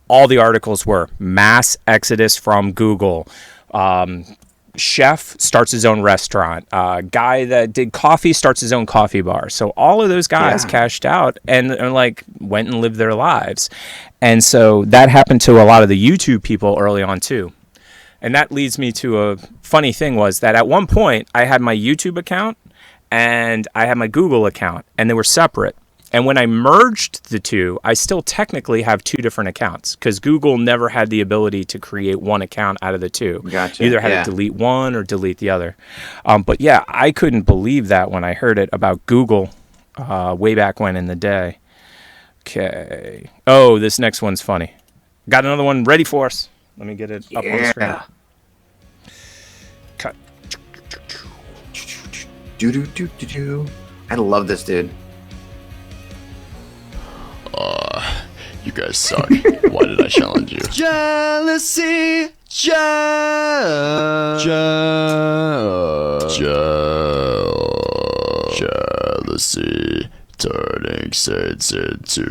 all the articles were mass exodus from Google. Chef starts his own restaurant. Guy that did coffee starts his own coffee bar. So all of those guys cashed out and like went and lived their lives. And so that happened to a lot of the YouTube people early on too. And that leads me to a funny thing was that at one point I had my YouTube account and I had my Google account, and they were separate. And when I merged the two, I still technically have 2 different accounts because Google never had the ability to create one account out of the 2. Gotcha. You either had to delete one or delete the other. But yeah, I couldn't believe that when I heard it about Google way back when in the day. Okay. Oh, this next one's funny. Got another one ready for us. Let me get it up on the screen. Cut. Do. I love this dude. You guys suck. Why did I challenge you? Jealousy, Jealousy, turning saints into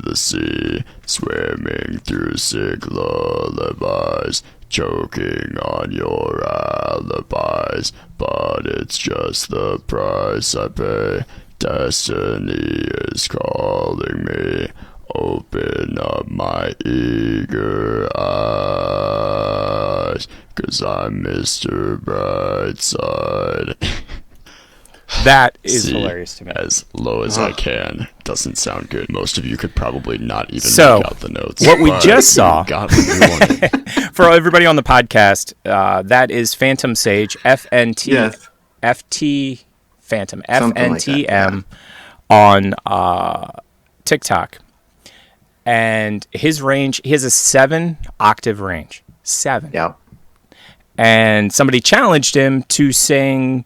the sea, swimming through sick lullabies, choking on your alibis, but it's just the price I pay. Destiny is calling me. Open up my eager eyes, 'cause I'm Mr. Brightside. That is See, hilarious to me. As low as I can. Doesn't sound good. Most of you could probably not even So, make out the notes. what we but just saw- you got what you wanted. For everybody on the podcast, that is Phantom Sage, FT Phantom, Something like that, FNTM on TikTok. And his range, he has a 7-octave range. 7. Yep. And somebody challenged him to sing,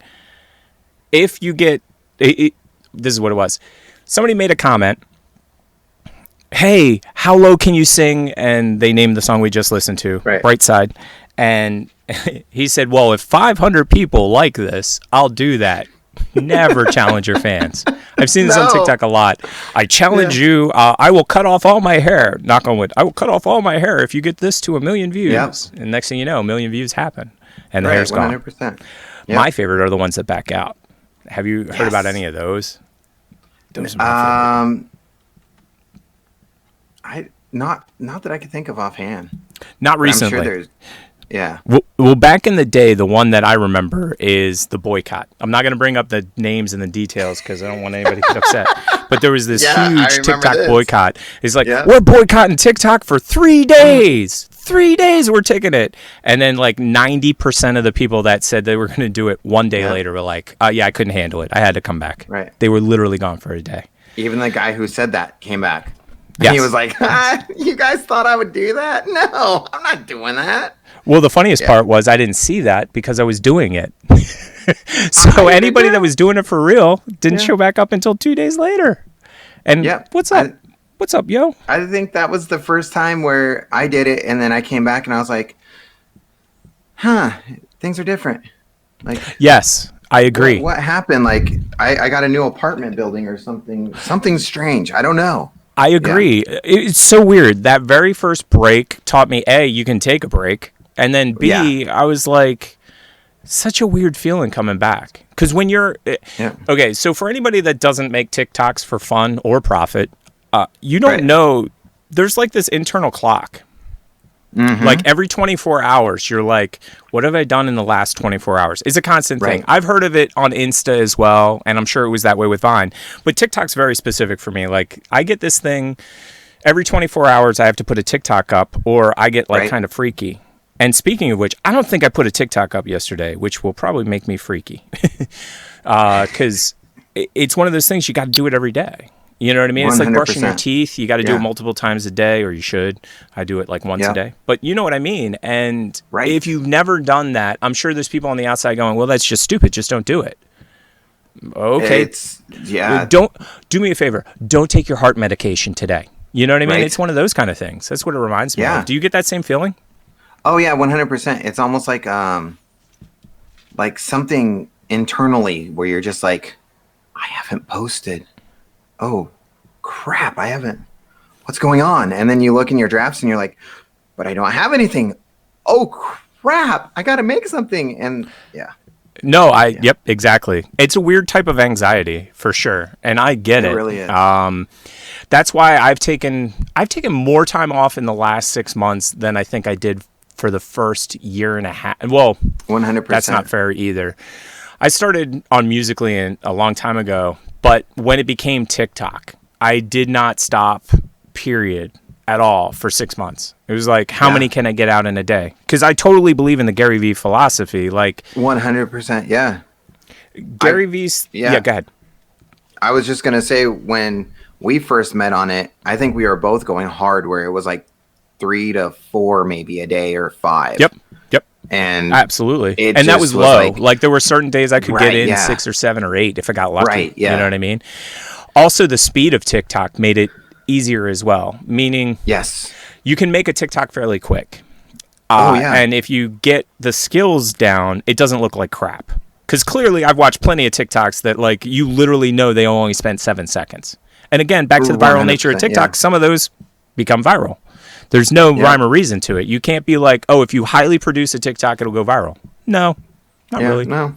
if you get, this is what it was. Somebody made a comment, hey, how low can you sing? And they named the song we just listened to, Brightside. And he said, well, if 500 people like this, I'll do that. Never challenge your fans. I've seen this on TikTok a lot. I challenge you. I will cut off all my hair. Knock on wood. I will cut off all my hair if you get this to 1 million views. Yep. And next thing you know, 1 million views happen. And the hair's gone. 100%. My favorite are the ones that back out. Have you heard about any of those? Those are my favorite. Not that I can think of offhand. Not recently. I'm sure there's. Yeah. Well, back in the day, the one that I remember is the boycott. I'm not going to bring up the names and the details because I don't want anybody to get upset. But there was this huge TikTok boycott. It's like, we're boycotting TikTok for 3 days. 3 days we're taking it. And then like 90% of the people that said they were going to do it one day later were like, I couldn't handle it. I had to come back. Right. They were literally gone for a day. Even the guy who said that came back. Yes. And he was like, you guys thought I would do that? No, I'm not doing that. Well, the funniest part was I didn't see that because I was doing it. So anybody that was doing it for real didn't show back up until 2 days later. And what's up? What's up, yo? I think that was the first time where I did it, and then I came back and I was like, things are different. Like, yes, I agree. What happened? Like, I got a new apartment building or something. Something strange. I don't know. I agree. Yeah. It's so weird. That very first break taught me, A, you can take a break. And then B, I was like, such a weird feeling coming back. Because when you're... Okay, so for anybody that doesn't make TikToks for fun or profit, you don't know... There's like this internal clock. Mm-hmm. Like every 24 hours, you're like, what have I done in the last 24 hours? It's a constant thing. I've heard of it on Insta as well, and I'm sure it was that way with Vine. But TikTok's very specific for me. Like, I get this thing, every 24 hours I have to put a TikTok up, or I get like kind of freaky. And speaking of which, I don't think I put a TikTok up yesterday, which will probably make me freaky. Because it's one of those things, you got to do it every day. You know what I mean? 100%. It's like brushing your teeth. You got to do it multiple times a day, or you should. I do it like once a day. But you know what I mean? And if you've never done that, I'm sure there's people on the outside going, well, that's just stupid. Just don't do it. Okay. Don't do me a favor. Don't take your heart medication today. You know what I mean? It's one of those kind of things. That's what it reminds me of. Do you get that same feeling? Oh, yeah, 100%. It's almost like something internally where you're just like, I haven't posted. Oh, crap, I haven't. What's going on? And then you look in your drafts and you're like, but I don't have anything. Oh, crap, I got to make something. And No, yep, exactly. It's a weird type of anxiety for sure. And I get it. It really is. That's why I've taken more time off in the last 6 months than I think I did for the first year and a half. Well, 100%. That's not fair either. I started on Musical.ly a long time ago, but when it became TikTok, I did not stop, period, at all for 6 months. It was like, how many can I get out in a day? Because I totally believe in the Gary Vee philosophy. Like 100%, yeah. Gary Vee's... Yeah, go ahead. I was just going to say, when we first met on it, I think we were both going hard, where it was like 3 to 4 maybe a day, or 5. Yep. And absolutely. And that was low. Like there were certain days I could get in 6 or 7 or 8 if I got lucky. You know what I mean? Also, the speed of TikTok made it easier as well. Meaning, you can make a TikTok fairly quick. And if you get the skills down, it doesn't look like crap. Because clearly I've watched plenty of TikToks that like you literally know they only spent 7 seconds. And again, back to the viral nature of TikTok, some of those become viral. There's no rhyme or reason to it. You can't be like, oh, if you highly produce a TikTok, it'll go viral. No, not really. No.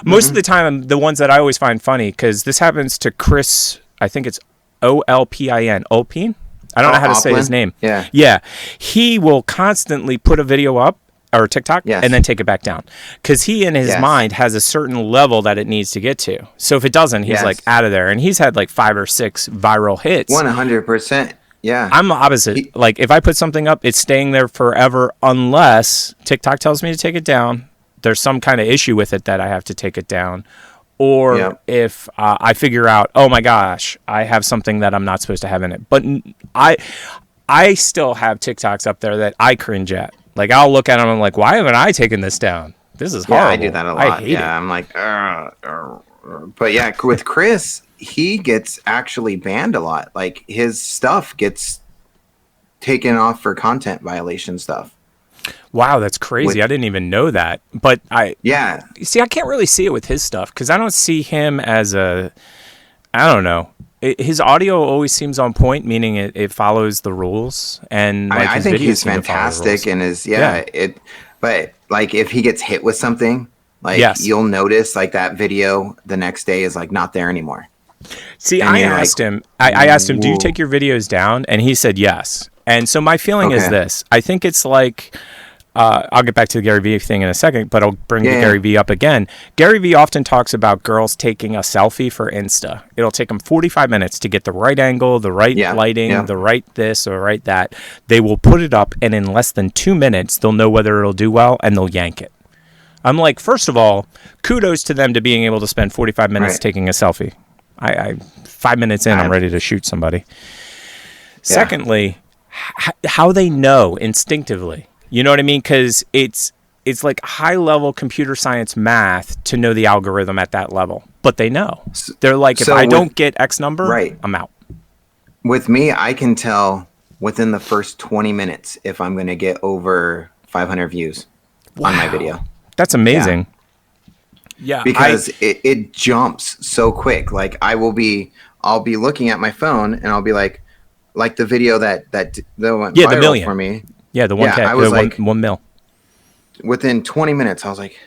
Most of the time, the ones that I always find funny, because this happens to Chris, I think it's Olpin. Olpin? I don't know how to say his name. Yeah. He will constantly put a video up, or TikTok, and then take it back down. Because he, in his mind, has a certain level that it needs to get to. So if it doesn't, he's like out of there. And he's had like 5 or 6 viral hits. 100%. Yeah. I'm the opposite. Like, if I put something up, it's staying there forever unless TikTok tells me to take it down. There's some kind of issue with it that I have to take it down. Or if I figure out, oh my gosh, I have something that I'm not supposed to have in it. But I still have TikToks up there that I cringe at. Like, I'll look at them and I'm like, why haven't I taken this down? This is horrible. Yeah, I do that a lot. I hate it. I'm like, but yeah, with Chris, he gets actually banned a lot. Like his stuff gets taken off for content violation stuff. Wow, that's crazy. I didn't even know that. But I can't really see it with his stuff because I don't see him as I don't know. His audio always seems on point, meaning it follows the rules. And like, I think he's fantastic and but like if he gets hit with something, like you'll notice like that video the next day is like not there anymore. See, and I asked him, do you take your videos down? And he said yes. And so my feeling is this. I think it's like, I'll get back to the Gary Vee thing in a second, but I'll bring the Gary Vee up again. Gary Vee often talks about girls taking a selfie for Insta. It'll take them 45 minutes to get the right angle, the right lighting, the right this or right that. They will put it up, and in less than 2 minutes, they'll know whether it'll do well, and they'll yank it. I'm like, first of all, kudos to them to being able to spend 45 minutes taking a selfie. 5 minutes in, I'm ready to shoot somebody. Secondly, how they know instinctively. You know what I mean? Because it's like high level computer science math to know the algorithm at that level. But they know. They're like, if I don't get X number, I'm out. With me, I can tell within the first 20 minutes if I'm going to get over 500 views on my video. That's amazing. Yeah. Because it jumps so quick. Like I'll be looking at my phone and I'll be like the video that went viral the million for me. Yeah, the 1K. I was like 1 mil. Within 20 minutes, I was like,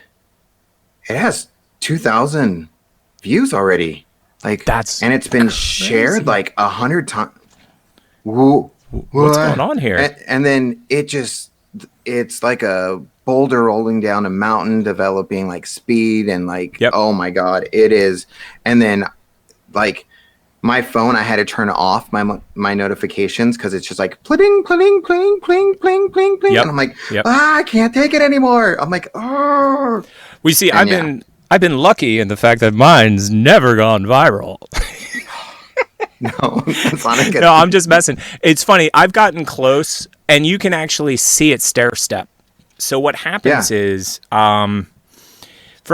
it has 2,000 views already. Like and it's been shared like 100 times. What's going on here? And then it's like a boulder rolling down a mountain, developing like speed and like, oh my God, it is. And then like my phone, I had to turn off my notifications because it's just like pling, pling, pling, pling, pling, pling, pling. And I'm like, I can't take it anymore. I'm like, oh. We see, I've been lucky in the fact that mine's never gone viral. No, it's not a good No, I'm just messing. It's funny. I've gotten close, and you can actually see it stair step. So what happens is, for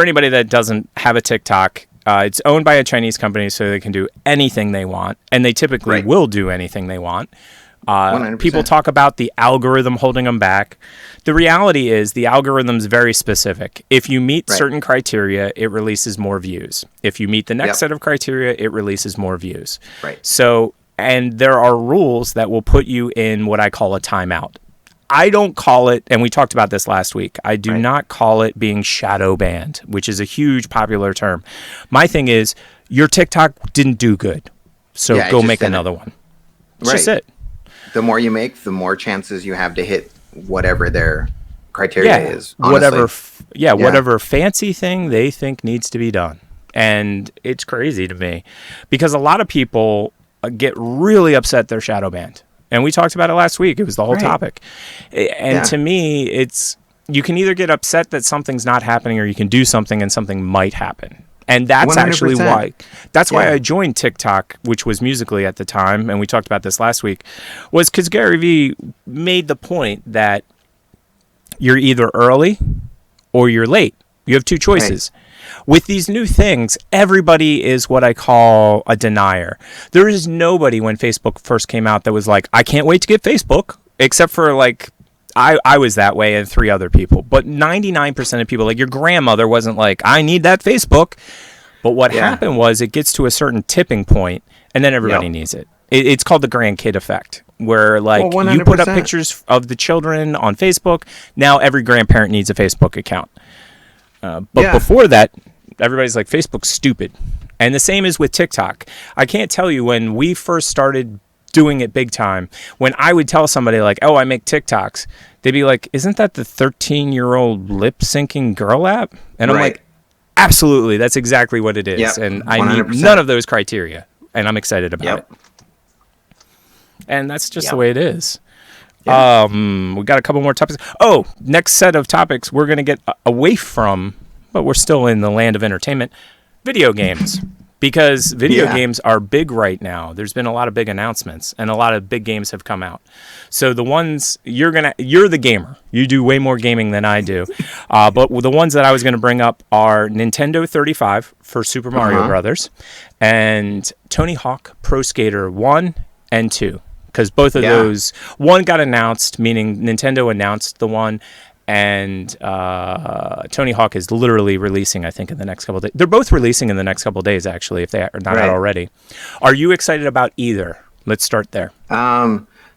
anybody that doesn't have a TikTok, it's owned by a Chinese company, so they can do anything they want, and they typically will do anything they want. 100%. People talk about the algorithm holding them back. The reality is the algorithm's very specific. If you meet certain criteria, it releases more views. If you meet the next set of criteria, it releases more views. Right. So, and there are rules that will put you in what I call a timeout. I don't call it, and we talked about this last week, I do not call it being shadow banned, which is a huge popular term. My thing is, your TikTok didn't do good, so go make another one. That's just it. The more you make, the more chances you have to hit whatever their criteria is. Honestly. Whatever fancy thing they think needs to be done. And it's crazy to me because a lot of people get really upset they're shadow banned. And we talked about it last week. It was the whole topic. And to me, it's you can either get upset that something's not happening or you can do something and something might happen. And that's 100%. Actually why. That's why I joined TikTok, which was Musical.ly at the time, and we talked about this last week, was because Gary Vee made the point that you're either early or you're late. You have two choices. Right. With these new things, everybody is what I call a denier. There is nobody when Facebook first came out that was like, I can't wait to get Facebook, except for like, I was that way and 3 other people. But 99% of people, like your grandmother wasn't like, I need that Facebook. But what happened was it gets to a certain tipping point and then everybody needs it. It's called the grandkid effect, where like you put up pictures of the children on Facebook. Now every grandparent needs a Facebook account. But before that, everybody's like, Facebook's stupid. And the same is with TikTok. I can't tell you when we first started doing it big time, when I would tell somebody like, oh, I make TikToks, they'd be like, isn't that the 13-year-old lip syncing girl app? And I'm like, absolutely, that's exactly what it is. Yep. And I 100%. Need none of those criteria, and I'm excited about it. And that's just the way it is. We got a couple more topics. Oh, next set of topics, we're going to get away from, but we're still in the land of entertainment, video games. Because video games are big right now. There's been a lot of big announcements, and a lot of big games have come out. So the ones you're the gamer. You do way more gaming than I do. But the ones that I was gonna bring up are Nintendo 35 for Super Mario Brothers, and Tony Hawk Pro Skater 1 and 2. Because both of those, one got announced, meaning Nintendo announced the one, and Tony Hawk is literally releasing, I think, in the next couple of days. They're both releasing in the next couple of days, actually, if they are not out already. Are you excited about either? Let's start there.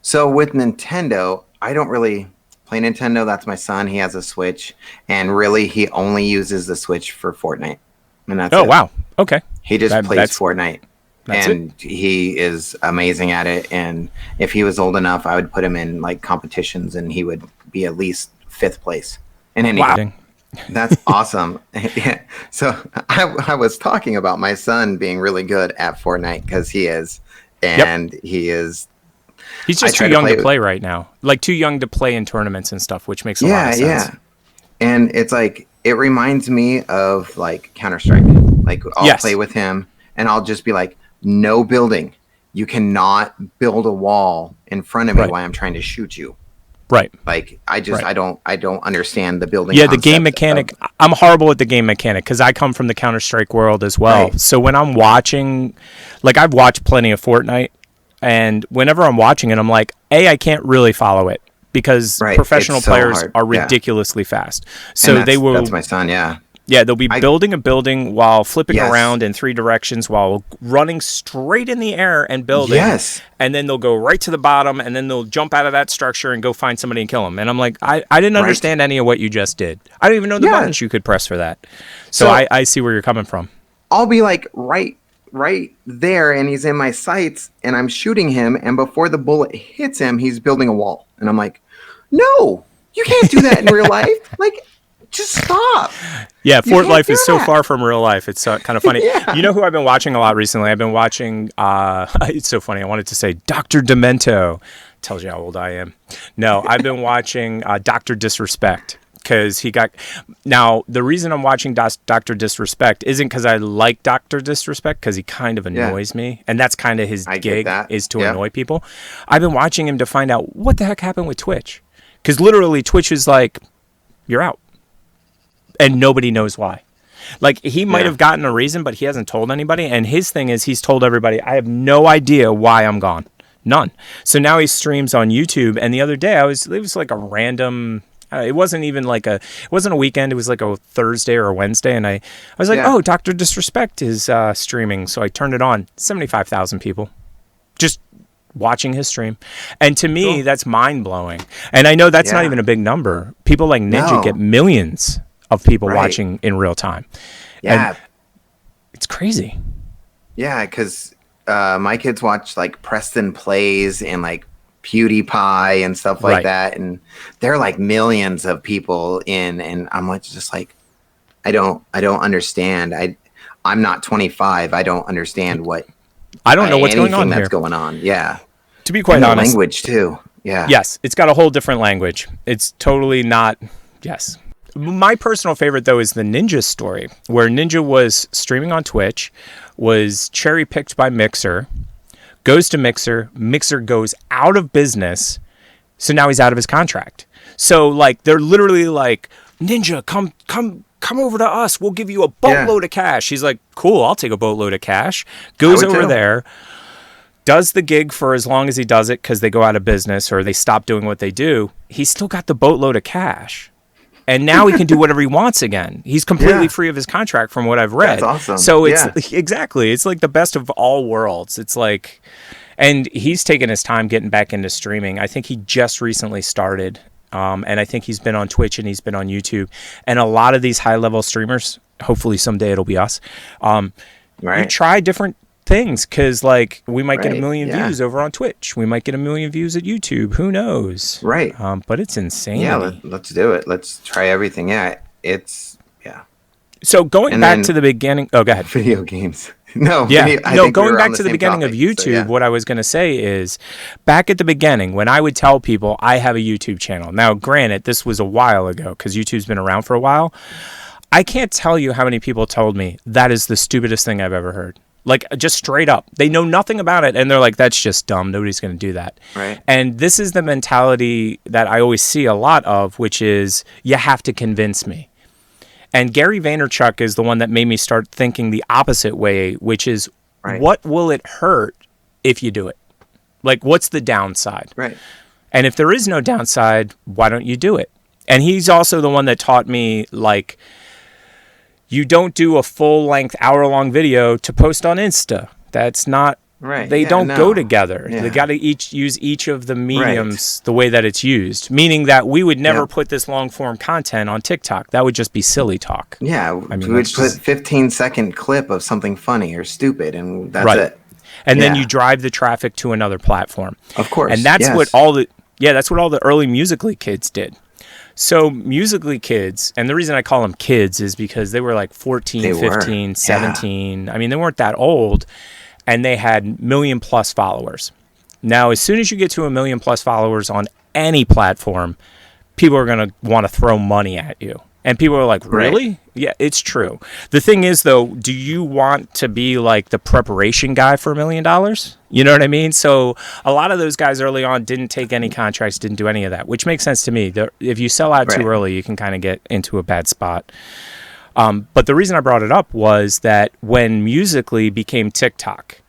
So with Nintendo, I don't really play Nintendo. That's my son. He has a Switch, and really, he only uses the Switch for Fortnite, and that's it. Wow. Okay. He just plays Fortnite. And he is amazing at it. And if he was old enough, I would put him in like competitions, and he would be at least 5th place in any game. That's awesome. So I was talking about my son being really good at Fortnite because he is, and he's just too young to play right now. Like too young to play in tournaments and stuff, which makes a lot of sense. Yeah. And it's like it reminds me of like Counter-Strike. Like I'll play with him, and I'll just be like, no building. you cannot build a wall in front of me Right. while I'm trying to shoot you. Right. Like I just Right. I don't understand the building. Yeah, the game concept mechanic. of- I'm horrible at the game mechanic because I come from the Counter-Strike world as well. Right. So when I'm watching, like I've watched plenty of Fortnite, and whenever I'm watching it, I'm like, I can't really follow it because Right, professional it's so players hard, are yeah. ridiculously fast. and So that's, they will. That's my son. Yeah. Yeah, they'll be building a building while flipping Yes. around in 3 directions while running straight in the air and building. Yes. And then they'll go right to the bottom and then they'll jump out of that structure and go find somebody and kill them. And I'm like, I didn't Right. understand any of what you just did. I don't even know the Yeah. buttons you could press for that. So, So- I see where you're coming from. I'll be like right there, and he's in my sights, and I'm shooting him, and before the bullet hits him, he's building a wall, and I'm like, no, you can't do that in real life. Like, just stop. Yeah, You Fort can't Life do is so that. far from real life. It's kind of funny. Yeah. You know who I've been watching a lot recently? I've been watching, it's so funny. I wanted to say Dr. Demento. Tells you how old I am. No, I've been watching Dr. Disrespect because he got. Now, the reason I'm watching Dr. Disrespect isn't because I like Dr. Disrespect, because he kind of annoys me. And that's kind of his I get gig, that. is to Yeah. annoy people. I've been watching him to find out what the heck happened with Twitch. Because literally, Twitch is like, you're out. And nobody knows why. Like, he might Yeah. have gotten a reason, but he hasn't told anybody. And his thing is he's told everybody, I have no idea why I'm gone. None. So now he streams on YouTube. And the other day, it was like a random, it wasn't even like it wasn't a weekend. It was like a Thursday or a Wednesday. And I was like, Yeah. oh, Dr. Disrespect is streaming. So I turned it on. 75,000 people just watching his stream. And to me, Cool. that's mind blowing. And I know that's not Yeah. even a big number. People like Ninja No. get millions of people Right. watching in real time. Yeah. And it's crazy. Yeah, because my kids watch like Preston Plays and like PewDiePie and stuff like Right. that, and they're like millions of people in, and I'm like just like, I don't understand. I'm not 25. I don't understand what I don't know what's going anything on that's here. going on. Yeah, To be quite and the honest, language too. Yeah. yes, it's got a whole different language. It's totally not. Yes. My personal favorite, though, is the Ninja story, where Ninja was streaming on Twitch, was cherry picked by Mixer, goes to Mixer, Mixer goes out of business, so now he's out of his contract. So, like, they're literally like, Ninja, come over to us. We'll give you a boatload of cash. He's like, cool, I'll take a boatload of cash. Goes would over too. there, does the gig for as long as he does it because they go out of business or they stop doing what they do. He's still got the boatload of cash. And now he can do whatever he wants again. He's completely Yeah. free of his contract from what I've read. That's awesome. So it's Yeah. exactly, it's like the best of all worlds. It's like, and he's taken his time getting back into streaming. I think he just recently started. And I think he's been on Twitch and he's been on YouTube. And a lot of these high level streamers, hopefully someday it'll be us. We Right. try different things because like we might get a Right, million yeah. views over on Twitch. We might get a million views at YouTube. Who knows? Right. But it's insane. Yeah. Let's do it. Let's try everything. Yeah. It's So going And back then- to the beginning. Oh, go ahead. video games. No. Yeah. Video, I No, think we going were on back to the same beginning of topic, YouTube, so, yeah. what I was going to say is back at the beginning when I would tell people I have a YouTube channel. Now, granted, this was a while ago because YouTube's been around for a while. I can't tell you how many people told me that is the stupidest thing I've ever heard. Like, just straight up. They know nothing about it, and they're like, that's just dumb. Nobody's going to do that. Right. And this is the mentality that I always see a lot of, which is, you have to convince me. And Gary Vaynerchuk is the one that made me start thinking the opposite way, which is, Right. what will it hurt if you do it? Like, what's the downside? Right. And if there is no downside, why don't you do it? And he's also the one that taught me, like, you don't do a full-length hour-long video to post on Insta. That's not, Right. they Yeah, don't no. go together. Yeah. They got to use each of the mediums the way that it's used, meaning that we would never Yeah. put this long-form content on TikTok. That would just be silly talk. Yeah. I mean, we would that's put just- 15-second clip of something funny or stupid, and that's Right. it. And then Yeah. you drive the traffic to another platform. Of course. And that's yes. what that's what all the early Musical.ly kids did. So Musical.ly kids, and the reason I call them kids is because they were like 14, They were, 15, yeah. 17. I mean, they weren't that old, and they had million plus followers. Now, as soon as you get to 1 million plus followers on any platform, people are going to want to throw money at you. And people are like, really? Yeah, it's true. The thing is, though, do you want to be like the preparation guy for $1 million? You know what I mean? So a lot of those guys early on didn't take any contracts, didn't do any of that, which makes sense to me. If you sell out too early, you can kind of get into a bad spot. But the reason I brought it up was that when Musical.ly became TikTok,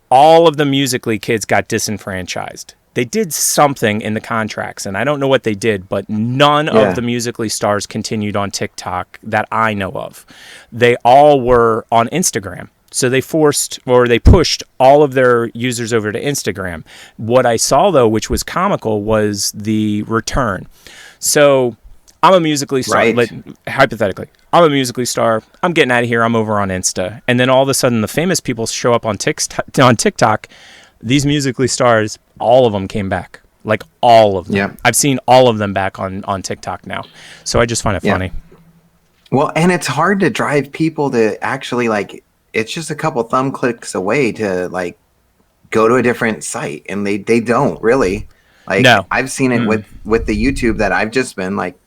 all of the Musical.ly kids got disenfranchised. They did something in the contracts, and I don't know what they did, but none of the Musical.ly stars continued on TikTok that I know of. They all were on Instagram. So they pushed all of their users over to Instagram. What I saw, though, which was comical, was the return. So I'm a Musical.ly star, hypothetically. I'm a Musical.ly star. I'm getting out of here. I'm over on Insta. And then all of a sudden, the famous people show up on TikTok. These Musical.ly stars, all of them came back. Like, all of them. Yeah. I've seen all of them back on TikTok now. So I just find it funny. Well, and it's hard to drive people to actually, like, it's just a couple thumb clicks away to, like, go to a different site. And they don't, really. Like, no. I've seen it with the YouTube that I've just been, like,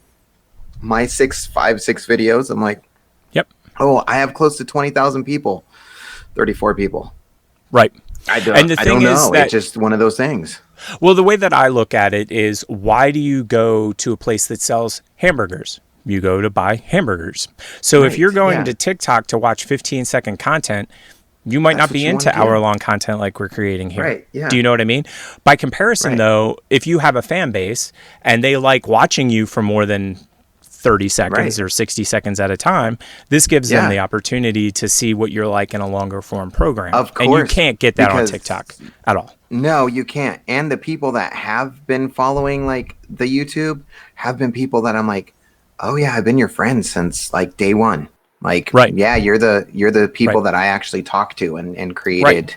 my 6 videos. I'm like, oh, I have close to 20,000 people. 34 people. Right. I don't know. It's just one of those things. Well, the way that I look at it is, why do you go to a place that sells hamburgers? You go to buy hamburgers. So if you're going to TikTok to watch 15-second content, you might not be into hour-long content like we're creating here. Right, yeah. Do you know what I mean? By comparison, though, if you have a fan base and they like watching you for more than 30 seconds or 60 seconds at a time, this gives them the opportunity to see what you're like in a longer form program. Of course. And you can't get that on TikTok at all. No, you can't. And the people that have been following, like, the YouTube have been people that I'm like, oh yeah, I've been your friend since, like, day one. Like, yeah, you're the people that I actually talked to and created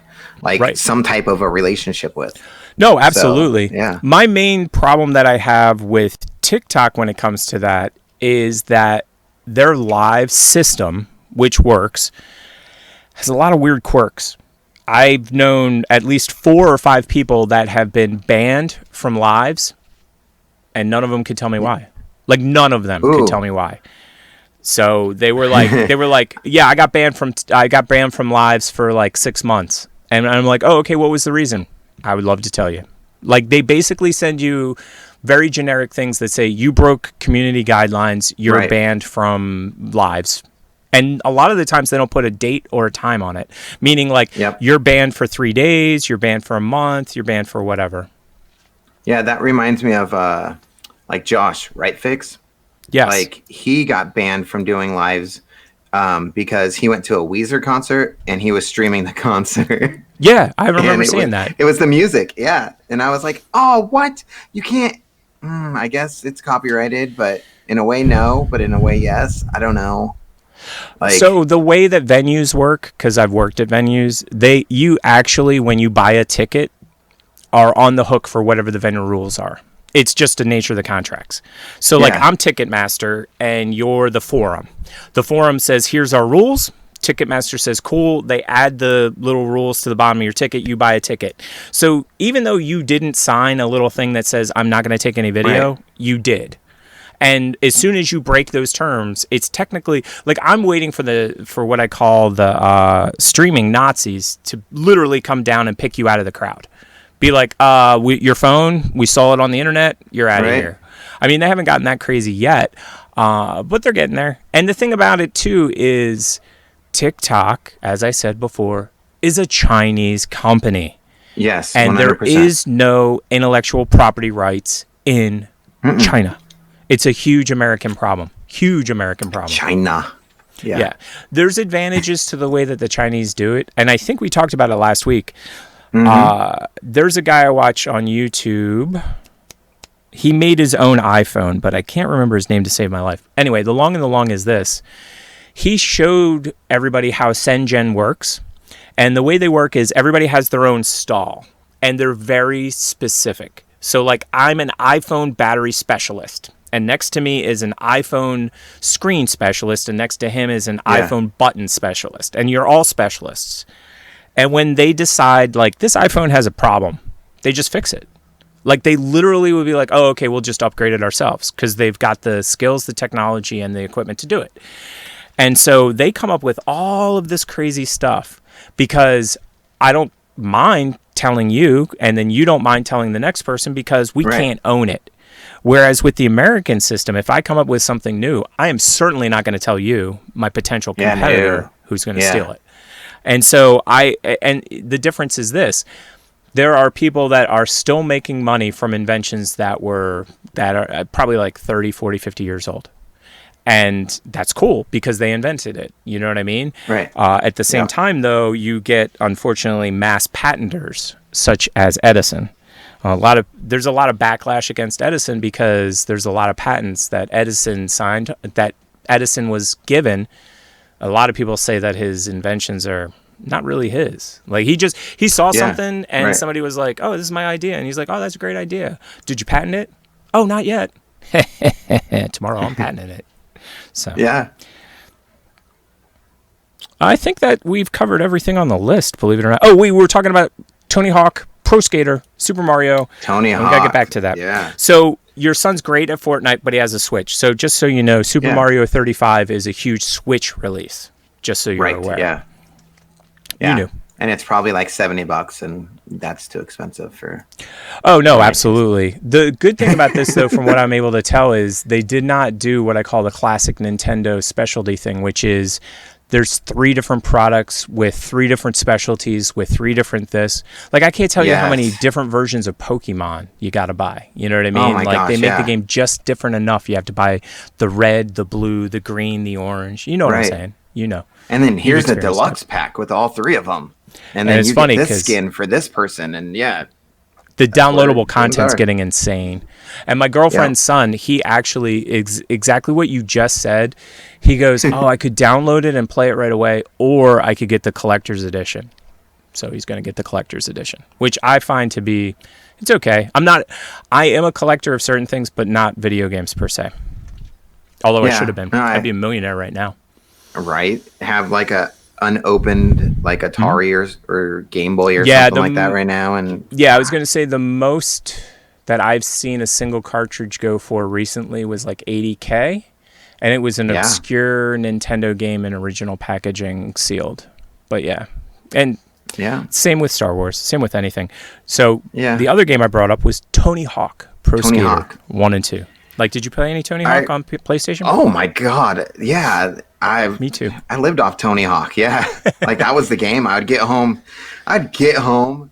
some type of a relationship with. No, absolutely. So, yeah. My main problem that I have with TikTok when it comes to that is that their live system, which works, has a lot of weird quirks. I've known at least 4 or 5 people that have been banned from lives, and none of them could tell me why. Like, none of them could tell me why. So they were like, yeah, I got banned from lives for like 6 months, and I'm like, oh, okay, what was the reason? I would love to tell you. Like, they basically send you very generic things that say you broke community guidelines, you're banned from lives. And a lot of the times they don't put a date or a time on it, meaning like you're banned for 3 days, you're banned for a month, you're banned for whatever. Yeah, that reminds me of like Josh, Right Fix. Yes. Like, he got banned from doing lives because he went to a Weezer concert and he was streaming the concert. Yeah, I remember seeing that. It was the music, yeah. And I was like, oh, what? You can't. I guess it's copyrighted, but in a way, no. But in a way, yes. I don't know. Like, so the way that venues work, because I've worked at venues, you actually, when you buy a ticket, are on the hook for whatever the venue rules are. It's just the nature of the contracts. So, like, I'm Ticketmaster, and you're the forum. The forum says, here's our rules. Ticketmaster says, cool. They add the little rules to the bottom of your ticket. You buy a ticket. So even though you didn't sign a little thing that says, I'm not going to take any video, you did. And as soon as you break those terms, it's technically, like, I'm waiting for what I call the streaming Nazis to literally come down and pick you out of the crowd. Be like, your phone, we saw it on the internet, you're out of here. I mean, they haven't gotten that crazy yet, but they're getting there. And the thing about it, too, is TikTok, as I said before, is a Chinese company. Yes, and 100%. There is no intellectual property rights in China. It's a huge American problem. Huge American problem. China. Yeah. There's advantages to the way that the Chinese do it, and I think we talked about it last week. There's a guy I watch on YouTube. He made his own iPhone, but I can't remember his name to save my life. Anyway, the long and the long is this. He showed everybody how Shenzhen works. And the way they work is everybody has their own stall. And they're very specific. So, like, I'm an iPhone battery specialist. And next to me is an iPhone screen specialist. And next to him is an iPhone button specialist. And you're all specialists. And when they decide, like, this iPhone has a problem, they just fix it. Like they literally would be like, oh, okay, we'll just upgrade it ourselves because they've got the skills, the technology, and the equipment to do it. And so they come up with all of this crazy stuff because I don't mind telling you, and then you don't mind telling the next person because we can't own it. Whereas with the American system, if I come up with something new, I am certainly not going to tell you, my potential competitor, who's going to steal it. And so and the difference is this. There are people that are still making money from inventions that are probably like 30, 40, 50 years old. And that's cool because they invented it. You know what I mean? Right. At the same time, though, you get, unfortunately, mass patenters such as Edison. There's a lot of backlash against Edison because there's a lot of patents that Edison signed, that Edison was given. A lot of people say that his inventions are not really his. Like he saw something and somebody was like, oh, this is my idea. And he's like, oh, that's a great idea. Did you patent it? Oh, not yet. Tomorrow I'm patenting it. So yeah. I think that we've covered everything on the list, believe it or not. Oh, we were talking about Tony Hawk, Pro Skater, Super Mario. Tony Hawk. We gotta get back to that. Yeah. So your son's great at Fortnite, but he has a Switch. So just so you know, Super Mario 35 is a huge Switch release. Just so you're aware. Yeah. You knew. And it's probably like $70, and that's too expensive for. Oh no, absolutely. The good thing about this, though, from what I'm able to tell, is they did not do what I call the classic Nintendo specialty thing, which is there's 3 different products with 3 different specialties with 3 different this. Like I can't tell you how many different versions of Pokemon you got to buy. You know what I mean? Oh my gosh, they make the yeah. game just different enough. You have to buy the red, the blue, the green, the orange. You know what I'm saying? You know. And then here's the deluxe pack with all 3 of them. And then it's you funny get this skin for this person, and the downloadable content's getting insane. And my girlfriend's son, he actually exactly what you just said. He goes, "Oh, I could download it and play it right away, or I could get the collector's edition." So he's going to get the collector's edition, which I find to be, it's okay. I am a collector of certain things, but not video games per se. Although I should have been. I'd be a millionaire right now. Right? Have like a unopened like Atari or Game Boy or something like that right now. And I was going to say the most that I've seen a single cartridge go for recently was like $80K, and it was an obscure Nintendo game in original packaging, sealed. But same with Star Wars, same with anything. So the other game I brought up was Tony Hawk Pro Skater 1 and 2. Like, did you play any Tony Hawk on PlayStation? Oh my God, yeah. Me too. I lived off Tony Hawk. Yeah, like that was the game. I'd get home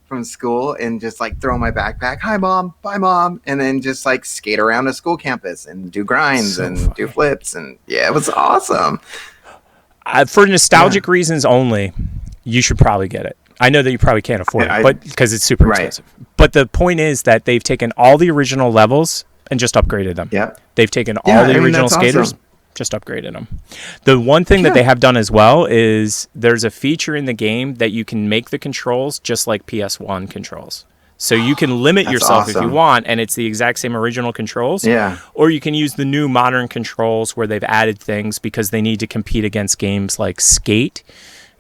from school and just like throw my backpack. Hi, mom. Bye, mom. And then just like skate around the school campus and do grinds do flips. And it was awesome. For nostalgic reasons only, you should probably get it. I know that you probably can't afford it, but because it's super expensive. But the point is that they've taken all the original levels and just upgraded them. Yeah. They've taken all the original skaters, just upgraded them. The one thing that they have done as well is there's a feature in the game that you can make the controls just like PS1 controls. So you can limit yourself if you want, and it's the exact same original controls. Yeah. Or you can use the new modern controls where they've added things because they need to compete against games like Skate,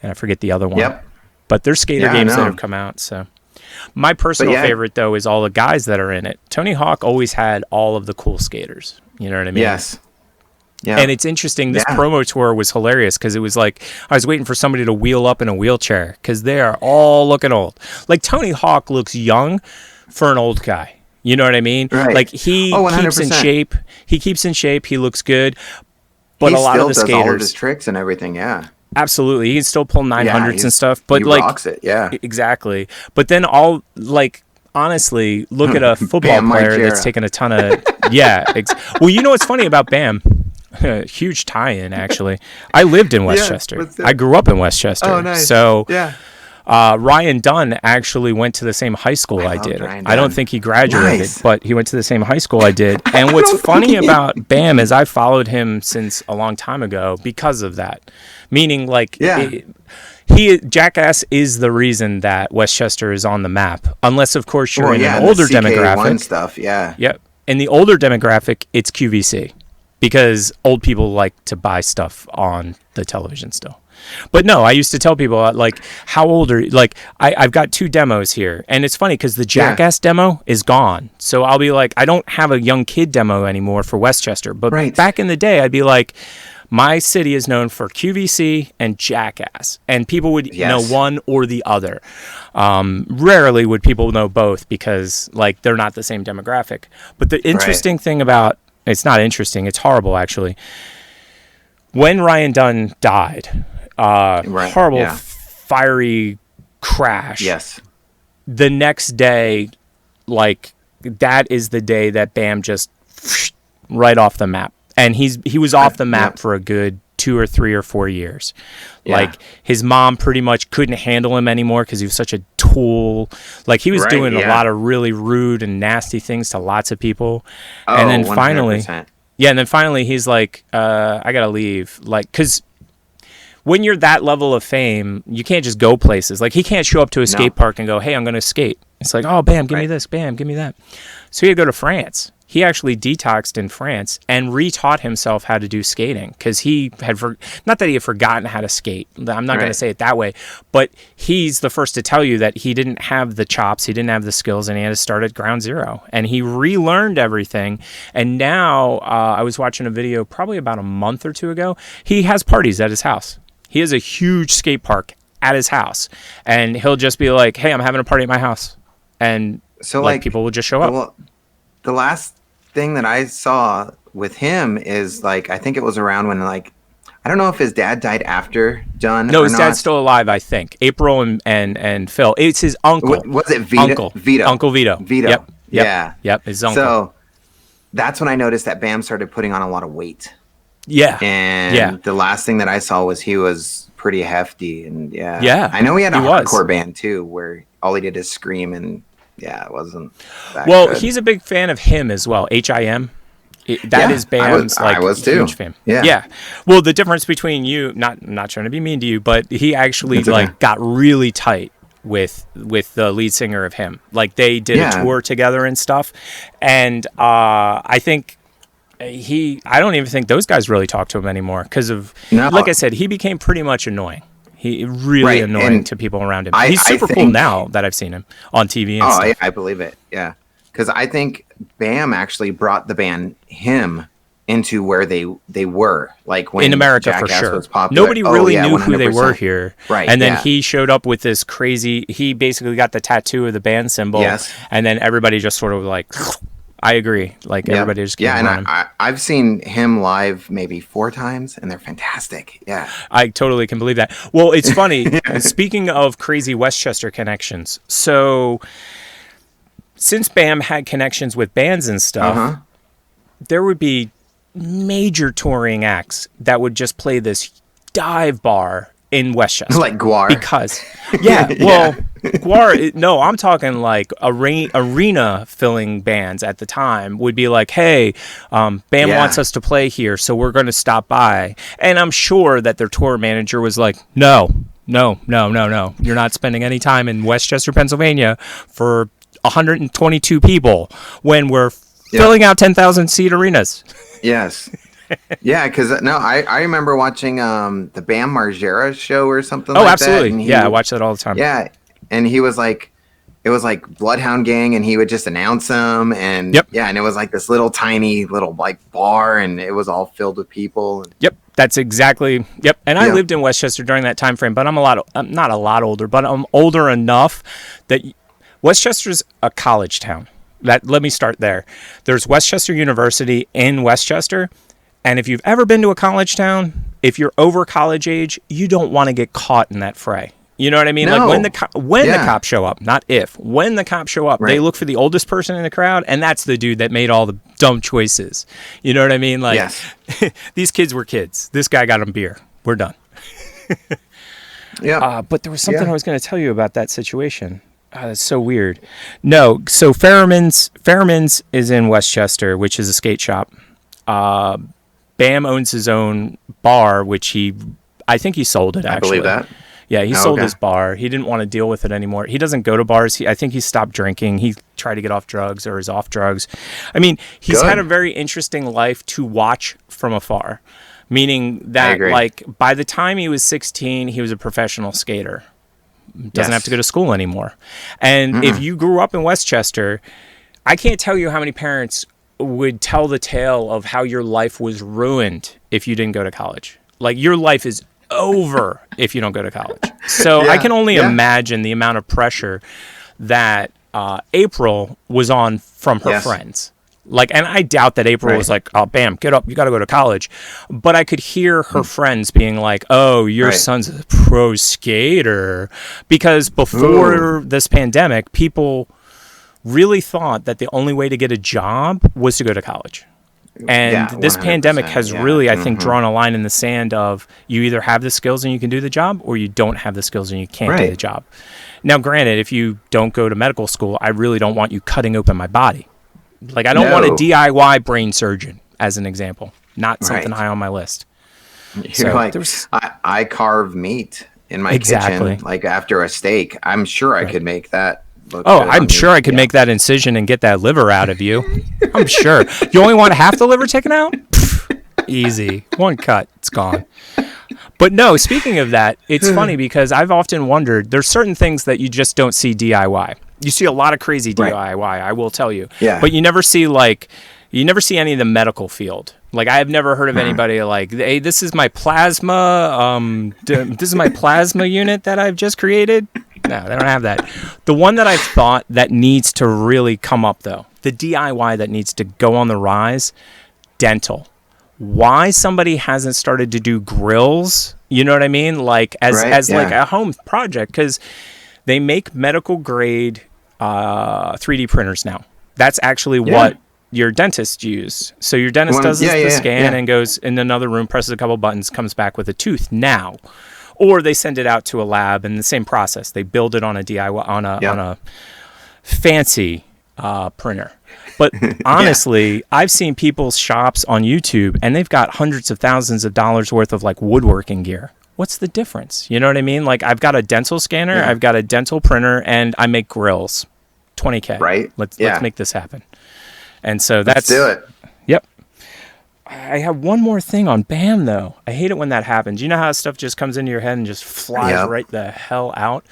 and I forget the other one. Yep. But there's skater games that have come out, so... My personal favorite, though, is all the guys that are in it. Tony Hawk always had all of the cool skaters. You know what I mean? Yes. Yeah. And it's interesting. This promo tour was hilarious because it was like I was waiting for somebody to wheel up in a wheelchair because they are all looking old. Like Tony Hawk looks young for an old guy. You know what I mean? Right. Like he keeps in shape. He keeps in shape. He looks good. But he a lot of the still does skaters, all of his tricks and everything. Yeah. Absolutely, he can still pull 900s and stuff, but he like rocks it, exactly. But then honestly, look at a football player that's taken a ton of well, you know what's funny about Bam? Huge tie-in, actually. I lived in Westchester. I grew up in Westchester. Oh, nice. So Ryan Dunn actually went to the same high school I did. I don't think he graduated, but he went to the same high school I did. And what's funny about Bam is I followed him since a long time ago because of that. Meaning, like, Jackass is the reason that Westchester is on the map. Unless, of course, you're in an older demographic. Stuff, Yep. In the older demographic, it's QVC because old people like to buy stuff on the television still. But no, I used to tell people like, how old are you? Like, I've got 2 demos here, and it's funny because the Jackass demo is gone. So I'll be like, I don't have a young kid demo anymore for Westchester. But back in the day, I'd be like, my city is known for QVC and Jackass, and people would know one or the other. Rarely would people know both because like they're not the same demographic. But the interesting thing about it's not interesting, it's horrible actually. When Ryan Dunn died, horrible fiery crash. Yes. The next day, like that is the day that Bam just right off the map. And he was off the map for a good 2 or 3 or 4 years. Like his mom pretty much couldn't handle him anymore because he was such a tool. Like he was doing a lot of really rude and nasty things to lots of people. And then 100%. finally he's like, I gotta leave. Like, because when you're that level of fame, you can't just go places. Like he can't show up to a skate park and go, hey, I'm gonna skate. It's like, oh, Bam, give me this. Bam, give me that. So he had to go to France. He actually detoxed in France and retaught himself how to do skating because he had not that he had forgotten how to skate. I'm not going to say it that way, but he's the first to tell you that he didn't have the chops, he didn't have the skills, and he had to start at ground zero. And he relearned everything. And now I was watching a video probably about a month or 2 ago. He has parties at his house. He has a huge skate park at his house, and he'll just be like, "Hey, I'm having a party at my house," and so like people will just show up. Well, the last thing that I saw with him is like, I think it was around when like, I don't know if his dad died after John. No, his dad's still alive, I think. April and Phil. It's his uncle. Was it Vito? Uncle Vito. Yep. Yep. His uncle. So that's when I noticed that Bam started putting on a lot of weight. Yeah. And the last thing that I saw was he was pretty hefty. And yeah. I know he had a hardcore band too, where all he did is scream, and it wasn't that good. He's a big fan of him as well. HIM. That is Bam's I was too. Huge fan. Yeah. Well, the difference between you, I'm not trying to be mean to you, but he actually got really tight with the lead singer of him. Like they did a tour together and stuff. And I think I don't even think those guys really talk to him anymore because of, like I said, he became pretty much annoying. He really annoying to people around him. He's super cool now that I've seen him on TV and stuff. Yeah, I believe it. Yeah. Because I think Bam actually brought the band him into where they were, like when in America Jackass for sure. was popular. Nobody really knew 100%. who they were here, right? And then he showed up with this crazy. He basically got the tattoo of the band symbol, and then everybody just sort of like. I agree. Like everybody just and I've seen him live maybe 4 times, and they're fantastic. Yeah, I totally can believe that. Well, it's funny. Speaking of crazy Westchester connections, so since Bam had connections with bands and stuff, there would be major touring acts that would just play this dive bar in Westchester, like Guar. Because Guar. No, I'm talking like arena filling bands at the time would be like, hey, Bam wants us to play here, so we're going to stop by. And I'm sure that their tour manager was like, no, you're not spending any time in Westchester, Pennsylvania for 122 people when we're filling out 10,000 seat arenas. Yes. Yeah, because I remember watching the Bam Margera show or something like that. Oh, absolutely. I watch that all the time. Yeah, and he was like, it was like Bloodhound Gang, and he would just announce them, and and it was like this little tiny like bar, and it was all filled with people. Yep, that's exactly. Yep, and I lived in Westchester during that time frame, but I'm not a lot older, but I'm older enough that Westchester's a college town. Let me start there. There's Westchester University in Westchester. And if you've ever been to a college town, if you're over college age, you don't want to get caught in that fray. You know what I mean? No. Like when the cops show up, not if. When the cops show up, they look for the oldest person in the crowd, and that's the dude that made all the dumb choices. You know what I mean? Like these kids were kids. This guy got them beer. We're done. But there was something I was going to tell you about that situation. That's so weird. No, so Fairman's is in Westchester, which is a skate shop. Bam owns his own bar, which I think he sold it, actually. I believe that. Yeah, he sold his bar. He didn't want to deal with it anymore. He doesn't go to bars. I think he stopped drinking. He tried to get off drugs or is off drugs. I mean, he's had a very interesting life to watch from afar meaning I that agree. like by the time he was 16, he was a professional skater. Doesn't have to go to school anymore. And if you grew up in Westchester, I can't tell you how many parents would tell the tale of how your life was ruined if you didn't go to college. Like your life is over if you don't go to college. So I can only imagine the amount of pressure that April was on from her friends. Like, and I doubt that April was like, oh, bam, get up, you got to go to college. But I could hear her friends being like, oh, your son's a pro skater. Because before this pandemic, people really thought that the only way to get a job was to go to college. And this pandemic has really, I think, drawn a line in the sand of you either have the skills and you can do the job, or you don't have the skills and you can't do the job. Now, granted, if you don't go to medical school, I really don't want you cutting open my body. Like, I don't want a DIY brain surgeon, as an example. Not something high on my list. You're like, I carve meat in my kitchen, like after a steak. I'm sure I could make that look good I'm sure I could make that incision and get that liver out of you. I'm sure. You only want half the liver taken out? Pfft, easy. One cut. It's gone. But no, speaking of that, it's funny because I've often wondered, there's certain things that you just don't see DIY. You see a lot of crazy DIY, I will tell you. Yeah. But you never see any in the medical field. Like, I have never heard of anybody like, hey, this is my plasma, this is my plasma unit that I've just created. No, they don't have that. The one that I've thought that needs to really come up, though, the DIY that needs to go on the rise, dental. Why somebody hasn't started to do grills, you know what I mean? Like, as like a home project, because they make medical grade 3D printers now. That's actually what your dentist use. So your dentist does the scan and goes in another room, presses a couple buttons, comes back with a tooth now. Or they send it out to a lab in the same process. They build it on a DIY, on a fancy printer. But honestly, I've seen people's shops on YouTube and they've got hundreds of thousands of dollars worth of like woodworking gear. What's the difference? You know what I mean? Like, I've got a dental scanner, I've got a dental printer, and I make grills. $20K. Right. Let's make this happen. And so let's do it. Yep. I have one more thing on BAM though. I hate it when that happens. You know how stuff just comes into your head and just flies right the hell out?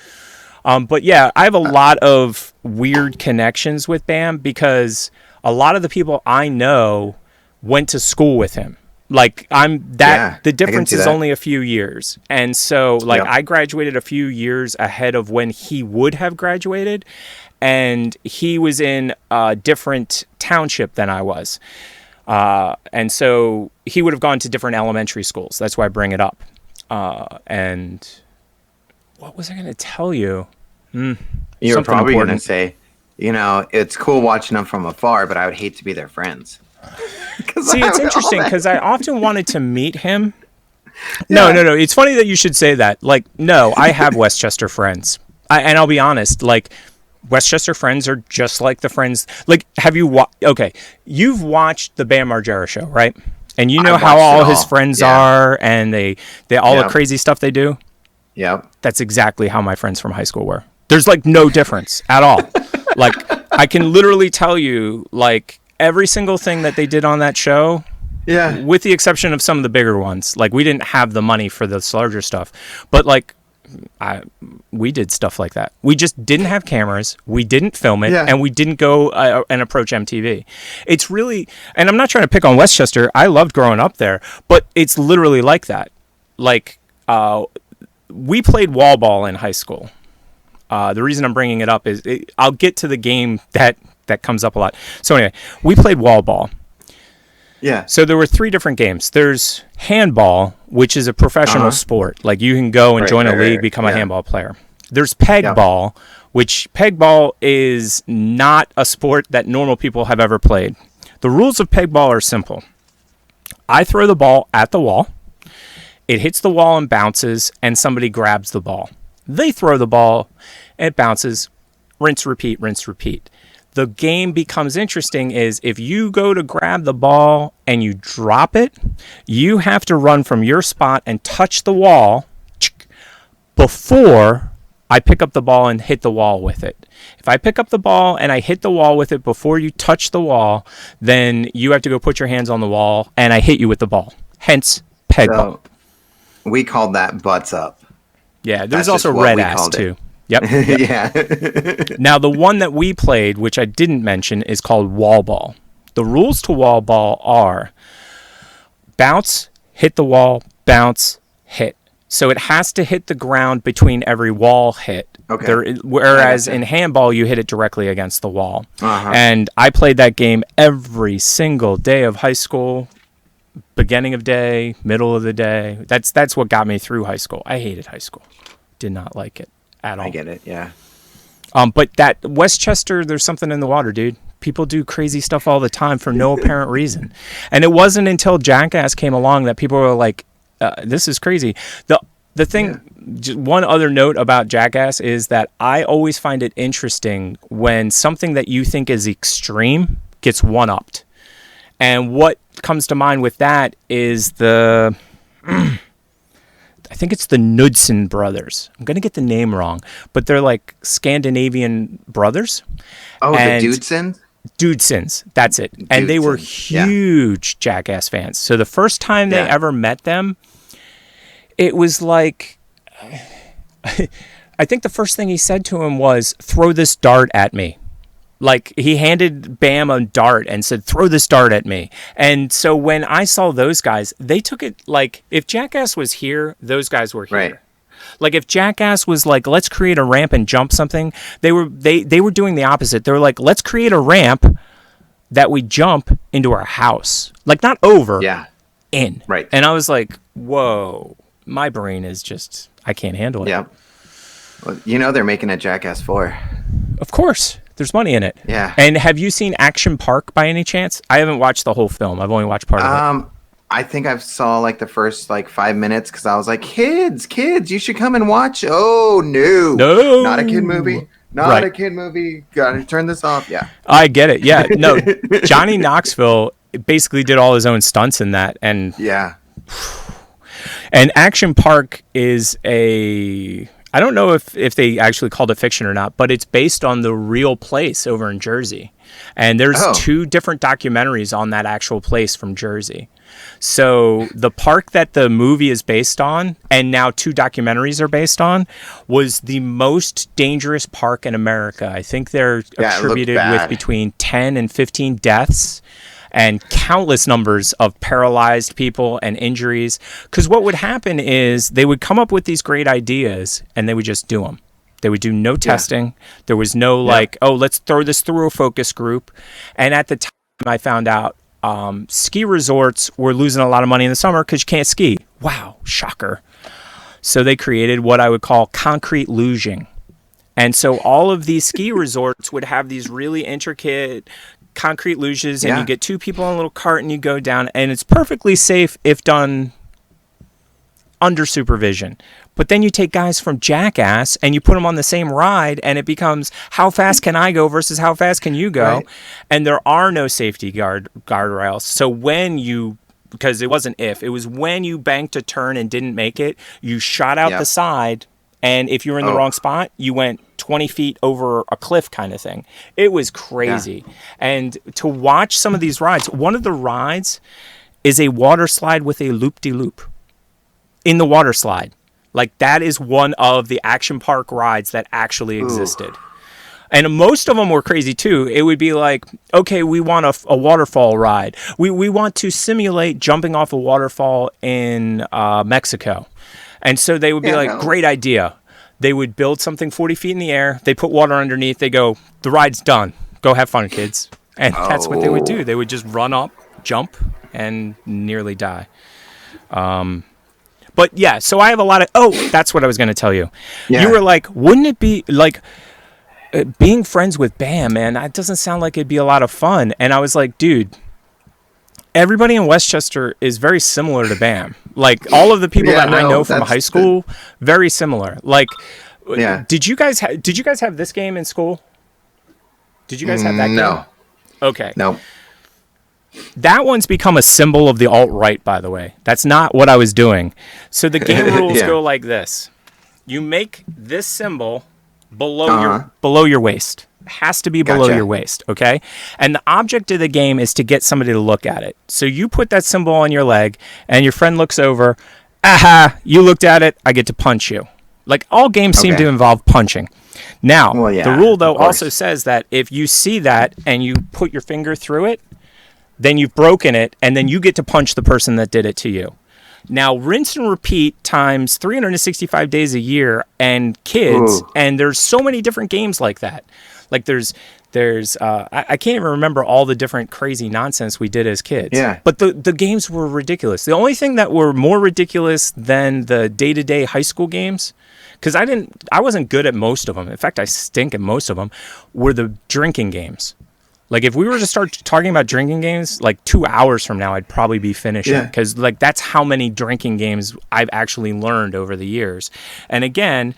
But yeah, I have a lot of weird connections with BAM because a lot of the people I know went to school with him. Like, the difference is only a few years. And so like I graduated a few years ahead of when he would have graduated, and he was in a different township than I was. And so he would have gone to different elementary schools. That's why I bring it up. And what was I going to tell you? You were probably going to say, it's cool watching them from afar, but I would hate to be their friends. See, it's interesting because I often wanted to meet him. No. It's funny that you should say that. Like, no, I have Westchester friends. And I'll be honest, like, Westchester friends are just like the friends. Like, have you you've watched the Bam Margera show, right? And you know how all his friends are, and they all the crazy stuff they do. Yep. That's exactly how my friends from high school were. There's like no difference at all. Like, I can literally tell you like every single thing that they did on that show. Yeah. With the exception of some of the bigger ones. Like, we didn't have the money for this larger stuff, but like, we did stuff like that. We just didn't have cameras. We didn't film it, and we didn't go and approach MTV. It's really, and I'm not trying to pick on Westchester. I loved growing up there, but it's literally like that. Like, we played wall ball in high school. The reason I'm bringing it up is I'll get to the game that comes up a lot. So anyway, we played wall ball. Yeah. So there were 3 different games. There's handball, which is a professional sport. Like, you can go and join a league, become a handball player. There's peg ball, which peg ball is not a sport that normal people have ever played. The rules of peg ball are simple. I throw the ball at the wall. It hits the wall and bounces, and somebody grabs the ball. They throw the ball, it bounces, rinse, repeat, rinse, repeat. The game becomes interesting is if you go to grab the ball and you drop it, you have to run from your spot and touch the wall before I pick up the ball and hit the wall with it. If I pick up the ball and I hit the wall with it before you touch the wall, then you have to go put your hands on the wall and I hit you with the ball. Hence, peg ball. So we called that butts up. Yeah, That's there's also just what red we ass called it. too. Yep. Yeah. Now, the one that we played, which I didn't mention, is called wall ball. The rules to wall ball are bounce, hit the wall, bounce, hit. So it has to hit the ground between every wall hit. Okay. Whereas in handball, you hit it directly against the wall. Uh-huh. And I played that game every single day of high school, beginning of day, middle of the day. That's what got me through high school. I hated high school. Did not like it at all. I get it. Yeah. But that Westchester, there's something in the water, dude. People do crazy stuff all the time for no apparent reason. And it wasn't until Jackass came along that people were like, this is crazy. The thing, just one other note about Jackass is that I always find it interesting when something that you think is extreme gets one-upped. And what comes to mind with that is I think it's the Knudsen brothers. I'm going to get the name wrong, but they're like Scandinavian brothers. Oh, And the Dudesons? Dudesons, that's it. And they were huge Jackass fans. So the first time they ever met them, it was like, I think the first thing he said to him was, throw this dart at me. Like, he handed Bam a dart and said, throw this dart at me. And so when I saw those guys, they took it like, if Jackass was here, those guys were here. Right. Like, if Jackass was like, let's create a ramp and jump something, they were doing the opposite. They were like, let's create a ramp that we jump into our house. Like, not over, in. Right. And I was like, whoa, my brain is just, I can't handle it. Yeah. Well, you know they're making a Jackass 4. Of course. There's money in it. Yeah. And have you seen Action Park by any chance? I haven't watched the whole film. I've only watched part of it. I think I saw like the first like 5 minutes because I was like, kids, you should come and watch. Oh, no. Not a kid movie. Not a kid movie. Gotta turn this off. Yeah. I get it. Yeah. No, Johnny Knoxville basically did all his own stunts in that. And yeah. And Action Park is I don't know if they actually called it fiction or not, but it's based on the real place over in Jersey. And there's 2 different documentaries on that actual place from Jersey. So the park that the movie is based on, and now 2 documentaries are based on, was the most dangerous park in America. I think they're attributed with between 10 and 15 deaths and countless numbers of paralyzed people and injuries. Because what would happen is they would come up with these great ideas and they would just do them. They would do no testing. There was no let's throw this through a focus group. And at the time I found out ski resorts were losing a lot of money in the summer because you can't ski. Wow, shocker. So they created what I would call concrete luging. And so all of these ski resorts would have these really intricate concrete luges, and you get 2 people on a little cart and you go down, and it's perfectly safe if done under supervision. But then you take guys from Jackass and you put them on the same ride, and it becomes how fast can I go versus how fast can you go? Right. And there are no safety guardrails. So because it wasn't it was when you banked a turn and didn't make it, you shot out the side. And if you were in the wrong spot, you went 20 feet over a cliff kind of thing. It was crazy. Yeah. And to watch some of these rides, one of the rides is a water slide with a loop-de-loop in the water slide. Like, that is one of the Action Park rides that actually existed. Ooh. And most of them were crazy too. It would be like, okay, we want a waterfall ride. We want to simulate jumping off a waterfall in Mexico. And so they would be great idea. They would build something 40 feet in the air. They put water underneath. They go, the ride's done. Go have fun, kids. And that's what they would do. They would just run up, jump, and nearly die. But yeah, so I have a lot of, that's what I was going to tell you. Yeah. You were like, wouldn't it be like being friends with Bam, man? That doesn't sound like it'd be a lot of fun. And I was like, dude, everybody in Westchester is very similar to Bam. Like, all of the people I know from high school, very similar. Like, did you guys have this game in school? Did you guys have that game? No. Okay. No. That one's become a symbol of the alt-right, by the way. That's not what I was doing. So the game rules go like this. You make this symbol below your waist. has to be below your waist, okay? And the object of the game is to get somebody to look at it. So you put that symbol on your leg, and your friend looks over. Aha! You looked at it. I get to punch you. Like, all games seem to involve punching. Now, the rule, though, also says that if you see that and you put your finger through it, then you've broken it, and then you get to punch the person that did it to you. Now, rinse and repeat times 365 days a year, and kids, and there's so many different games like that. Like, there's I can't even remember all the different crazy nonsense we did as kids. Yeah. But the games were ridiculous. The only thing that were more ridiculous than the day-to-day high school games, because I wasn't good at most of them. In fact, I stink at most of them, were the drinking games. Like, if we were to start talking about drinking games, like 2 hours from now, I'd probably be finishing. Because, like, that's how many drinking games I've actually learned over the years. And again,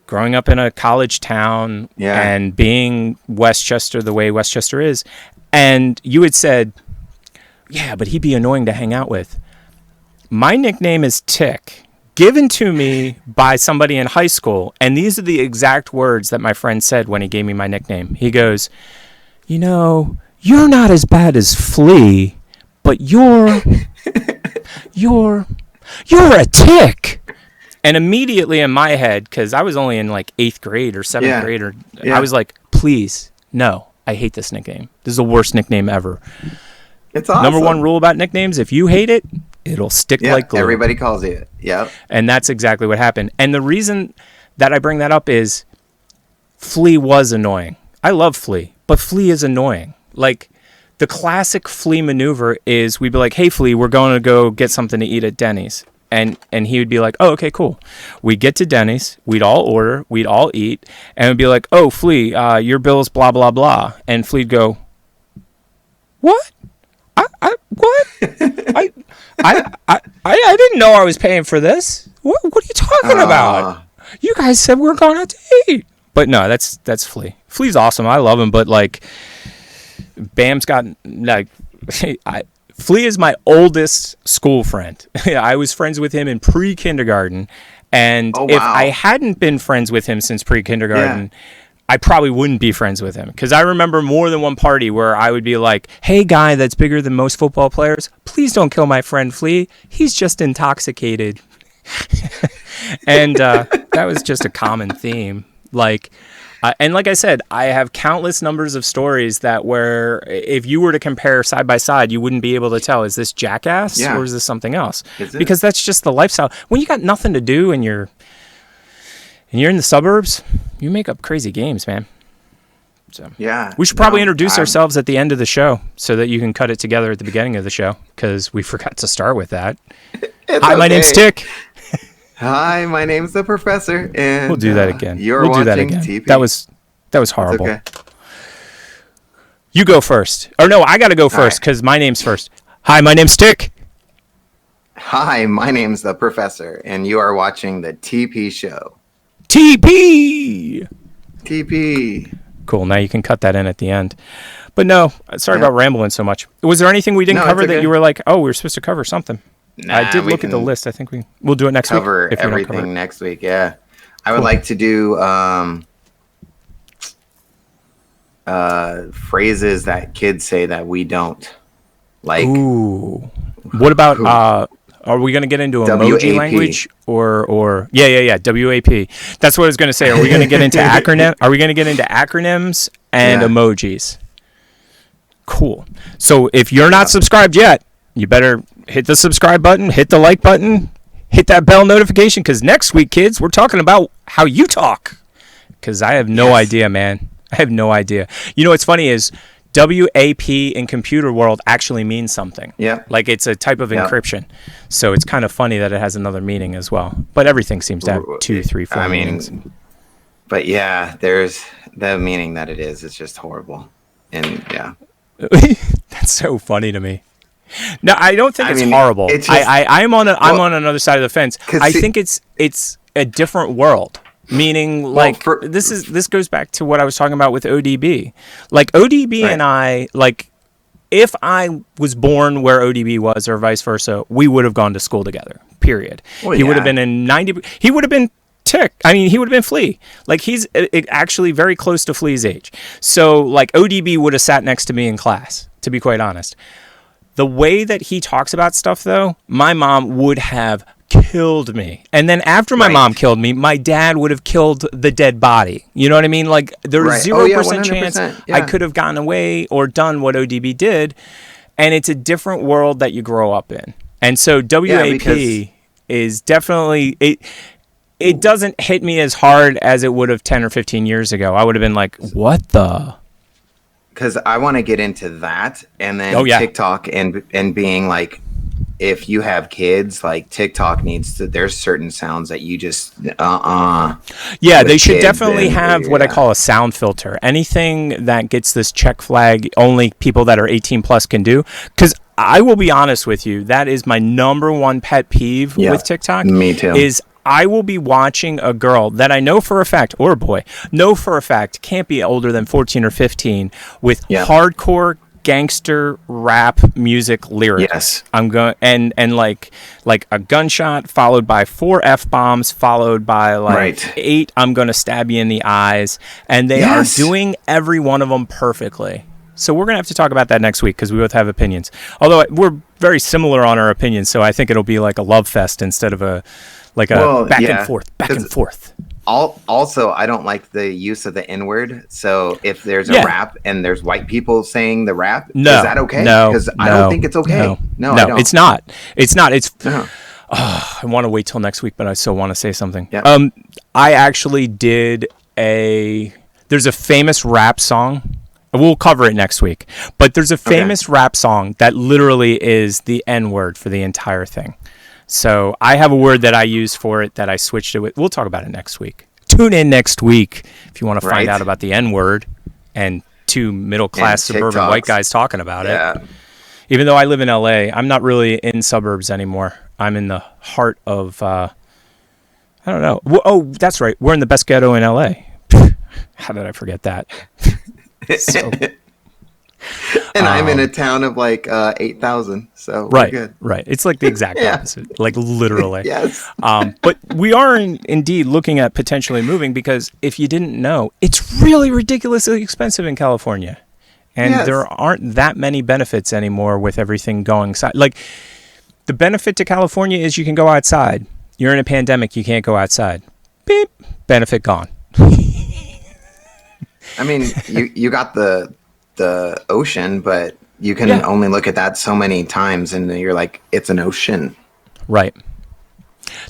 growing up in a college town and being Westchester the way Westchester is, and you had said, yeah, but he'd be annoying to hang out with. My nickname is Tick, given to me by somebody in high school, and these are the exact words that my friend said when he gave me my nickname. He goes, you know, you're not as bad as Flea, but you're a tick. And immediately in my head, because I was only in like 8th grade or 7th grade, I was like, please, no, I hate this nickname. This is the worst nickname ever. It's awesome. Number one rule about nicknames, if you hate it, it'll stick like glue. Everybody calls it. Yep. And that's exactly what happened. And the reason that I bring that up is Flea was annoying. I love Flea, but Flea is annoying. Like, the classic Flea maneuver is we'd be like, hey, Flea, we're going to go get something to eat at Denny's. And he would be like, oh, okay, cool. We'd get to Denny's. We'd all order. We'd all eat. And it'd be like, oh, Flea, your bill's blah, blah, blah. And Flea'd go, what? What? I didn't know I was paying for this. What are you talking about? You guys said we're going out to eat. But no, that's Flea. Flea's awesome. I love him. But, like, Bam's got, like, Flea is my oldest school friend. I was friends with him in pre-kindergarten. And if I hadn't been friends with him since pre-kindergarten, I probably wouldn't be friends with him. Because I remember more than one party where I would be like, hey, guy that's bigger than most football players, please don't kill my friend Flea. He's just intoxicated. And that was just a common theme. Like... and like I said, I have countless numbers of stories that where if you were to compare side by side, you wouldn't be able to tell, is this Jackass or is this something else? Because that's just the lifestyle. When you got nothing to do and you're in the suburbs, you make up crazy games, man. So we should probably introduce ourselves at the end of the show so that you can cut it together at the beginning of the show because we forgot to start with that. Hi, my name's Tick. Hi, my name's the Professor, and we'll do that again. We'll do that again. TP. That was horrible. Okay. You go first. Or no, I got to go first because my name's first. Hi, my name's Tick. Hi, my name's the Professor, and you are watching the TP Show. TP. Cool. Now you can cut that in at the end. But no, sorry about rambling so much. Was there anything we didn't cover that you were like, oh, we were supposed to cover something? Nah, I did look at the list. I think we'll do it next week. Cover everything next week. Yeah, I would like to do phrases that kids say that we don't like. Ooh, what about? Are we going to get into emoji language or WAP? That's what I was going to say. Are we going to get into acronym? Are we going to get into acronyms and emojis? Cool. So if you're not subscribed yet, you better hit the subscribe button, hit the like button, hit that bell notification, because next week, kids, we're talking about how you talk. Because I have no idea, man. I have no idea. You know what's funny is WAP in computer world actually means something. Yeah. Like it's a type of encryption. So it's kind of funny that it has another meaning as well. But everything seems to have 2, 3, 4 meanings. But yeah, there's the meaning that it is. It's just horrible. And yeah. That's so funny to me. No, I don't think it's horrible. It's just, I'm on another side of the fence. I think it's a different world. Meaning, like, this goes back to what I was talking about with ODB. Like, ODB and I, like, if I was born where ODB was or vice versa, we would have gone to school together, period. Well, he would have been in 90... He would have been Tick. I mean, he would have been Flea. Like, he's actually very close to Flea's age. So, like, ODB would have sat next to me in class, to be quite honest. The way that he talks about stuff, though, my mom would have killed me. And then after my mom killed me, my dad would have killed the dead body. You know what I mean? Like, there's 0% chance I could have gotten away or done what ODB did. And it's a different world that you grow up in. And so WAP is definitely... It doesn't hit me as hard as it would have 10 or 15 years ago. I would have been like, what the... Because I want to get into that, and then TikTok and being like, if you have kids, like TikTok needs to. There's certain sounds that you just Yeah, they should definitely have what I call a sound filter. Anything that gets this check flag, only people that are 18 plus can do. Because I will be honest with you, that is my number one pet peeve with TikTok. Me too. Is I will be watching a girl that I know for a fact, or a boy, know for a fact can't be older than 14 or 15 with hardcore gangster rap music lyrics. Yes. I'm going and like a gunshot followed by 4 F-bombs followed by like 8 I'm going to stab you in the eyes, and they are doing every one of them perfectly. So we're going to have to talk about that next week because we both have opinions. Although we're very similar on our opinions, so I think it'll be like a love fest instead of a back and forth. Also, I don't like the use of the N-word. So if there's a rap and there's white people saying the rap, is that okay? No, because I don't think it's okay. No, I don't. It's not. I want to wait till next week, but I still want to say something. Yeah. I actually did there's a famous rap song. We'll cover it next week. But there's a famous rap song that literally is the N-word for the entire thing. So I have a word that I use for it that I switched it with. We'll talk about it next week. Tune in next week if you want to find out about the N-word and 2 middle-class suburban white guys talking about it. Even though I live in LA, I'm not really in suburbs anymore. I'm in the heart of, I don't know. Oh, that's right. We're in the best ghetto in LA. How did I forget that? And I'm in a town of like 8,000, so we're good. Right. It's like the exact opposite, like literally. Yes. But we are indeed looking at potentially moving because if you didn't know, it's really ridiculously expensive in California. And there aren't that many benefits anymore with everything going side. Like the benefit to California is you can go outside. You're in a pandemic, you can't go outside. Beep, benefit gone. I mean, you got the ocean, but you can only look at that so many times and you're like, it's an ocean. Right.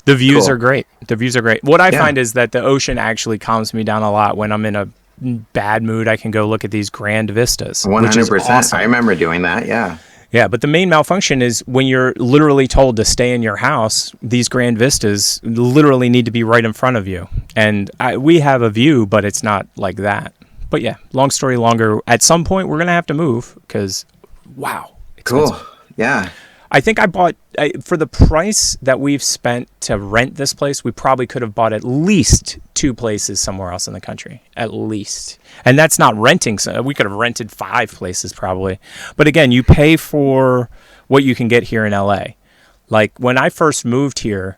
The views are great. What I find is that the ocean actually calms me down a lot. When I'm in a bad mood, I can go look at these grand vistas. 100%. Which is awesome. I remember doing that. Yeah. Yeah, but the main malfunction is when you're literally told to stay in your house, these grand vistas literally need to be right in front of you. And we have a view, but it's not like that. But yeah, long story longer, at some point we're going to have to move because, wow. Expensive. Cool. Yeah. I think I bought, for the price that we've spent to rent this place, we probably could have bought at least 2 places somewhere else in the country. At least. And that's not renting. So we could have rented 5 places probably. But again, you pay for what you can get here in LA. Like when I first moved here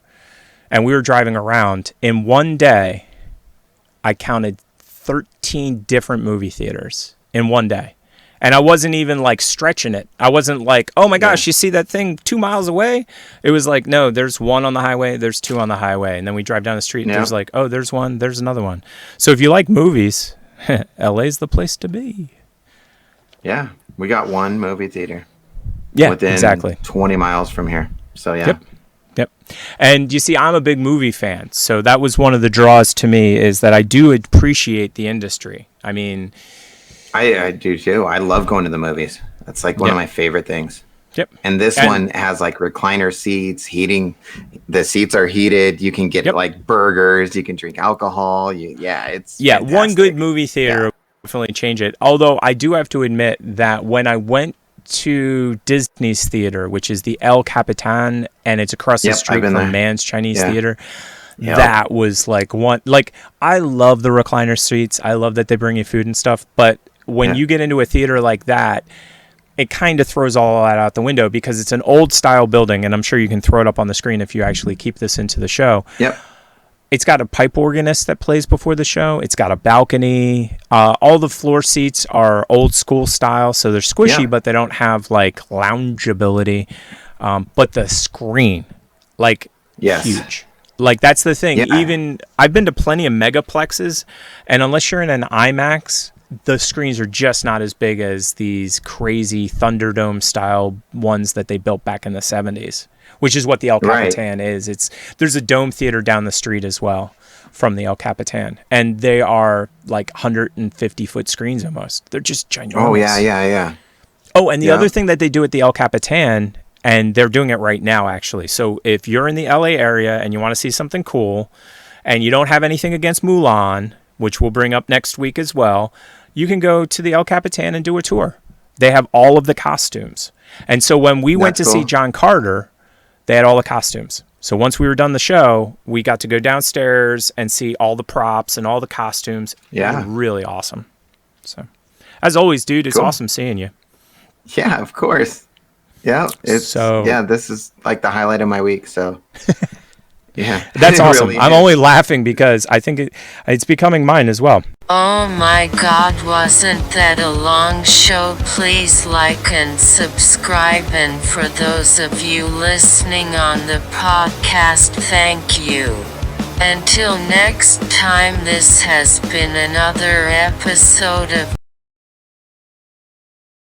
and we were driving around, in one day, I counted 13 different movie theaters in one day. And I wasn't even like stretching it. I wasn't like, oh my gosh, you see that thing 2 miles away? It was like, no, there's 1 on the highway, there's 2 on the highway. And then we drive down the street and there's like, oh, there's 1, there's another one. So if you like movies, LA's the place to be. Yeah, we got 1 movie theater. Yeah, within exactly. 20 miles from here. So yeah. Yep. And you see, I'm a big movie fan. So that was one of the draws to me, is that I do appreciate the industry. I mean, I do too. I love going to the movies. That's like one of my favorite things. Yep. And this one has like recliner seats, heating. The seats are heated. You can get like burgers. You can drink alcohol. It's fantastic. One good movie theater will definitely change it. Although I do have to admit that when I went to Disney's theater, which is the El Capitan, and it's across the street from Man's Chinese Theater. That was like one. Like, I love the recliner seats. I love that they bring you food and stuff. But when you get into a theater like that, it kind of throws all that out the window because it's an old style building, and I'm sure you can throw it up on the screen if you actually keep this into the show. Yep. It's got a pipe organist that plays before the show. It's got a balcony. All the floor seats are old school style, so they're squishy, but they don't have like loungeability. But the screen, like, huge. Like, that's the thing. Yeah. Even I've been to plenty of megaplexes, and unless you're in an IMAX, the screens are just not as big as these crazy Thunderdome style ones that they built back in the 70s, which is what the El Capitan is. There's a dome theater down the street as well from the El Capitan, and they are like 150-foot screens almost. They're just ginormous. Oh, yeah. Oh, and the other thing that they do at the El Capitan, and they're doing it right now, actually. So if you're in the LA area and you want to see something cool, and you don't have anything against Mulan, which we'll bring up next week as well, you can go to the El Capitan and do a tour. They have all of the costumes. And so when we went to see John Carter, they had all the costumes. So once we were done the show, we got to go downstairs and see all the props and all the costumes. Yeah. It was really awesome. So, as always, dude, it's awesome seeing you. Yeah, of course. Yeah, this is like the highlight of my week. So, yeah, that's awesome. Really I'm only laughing because I think it's becoming mine as well. Oh my God, wasn't that a long show? Please like and subscribe, and for those of you listening on the podcast, thank you. Until next time, this has been another episode of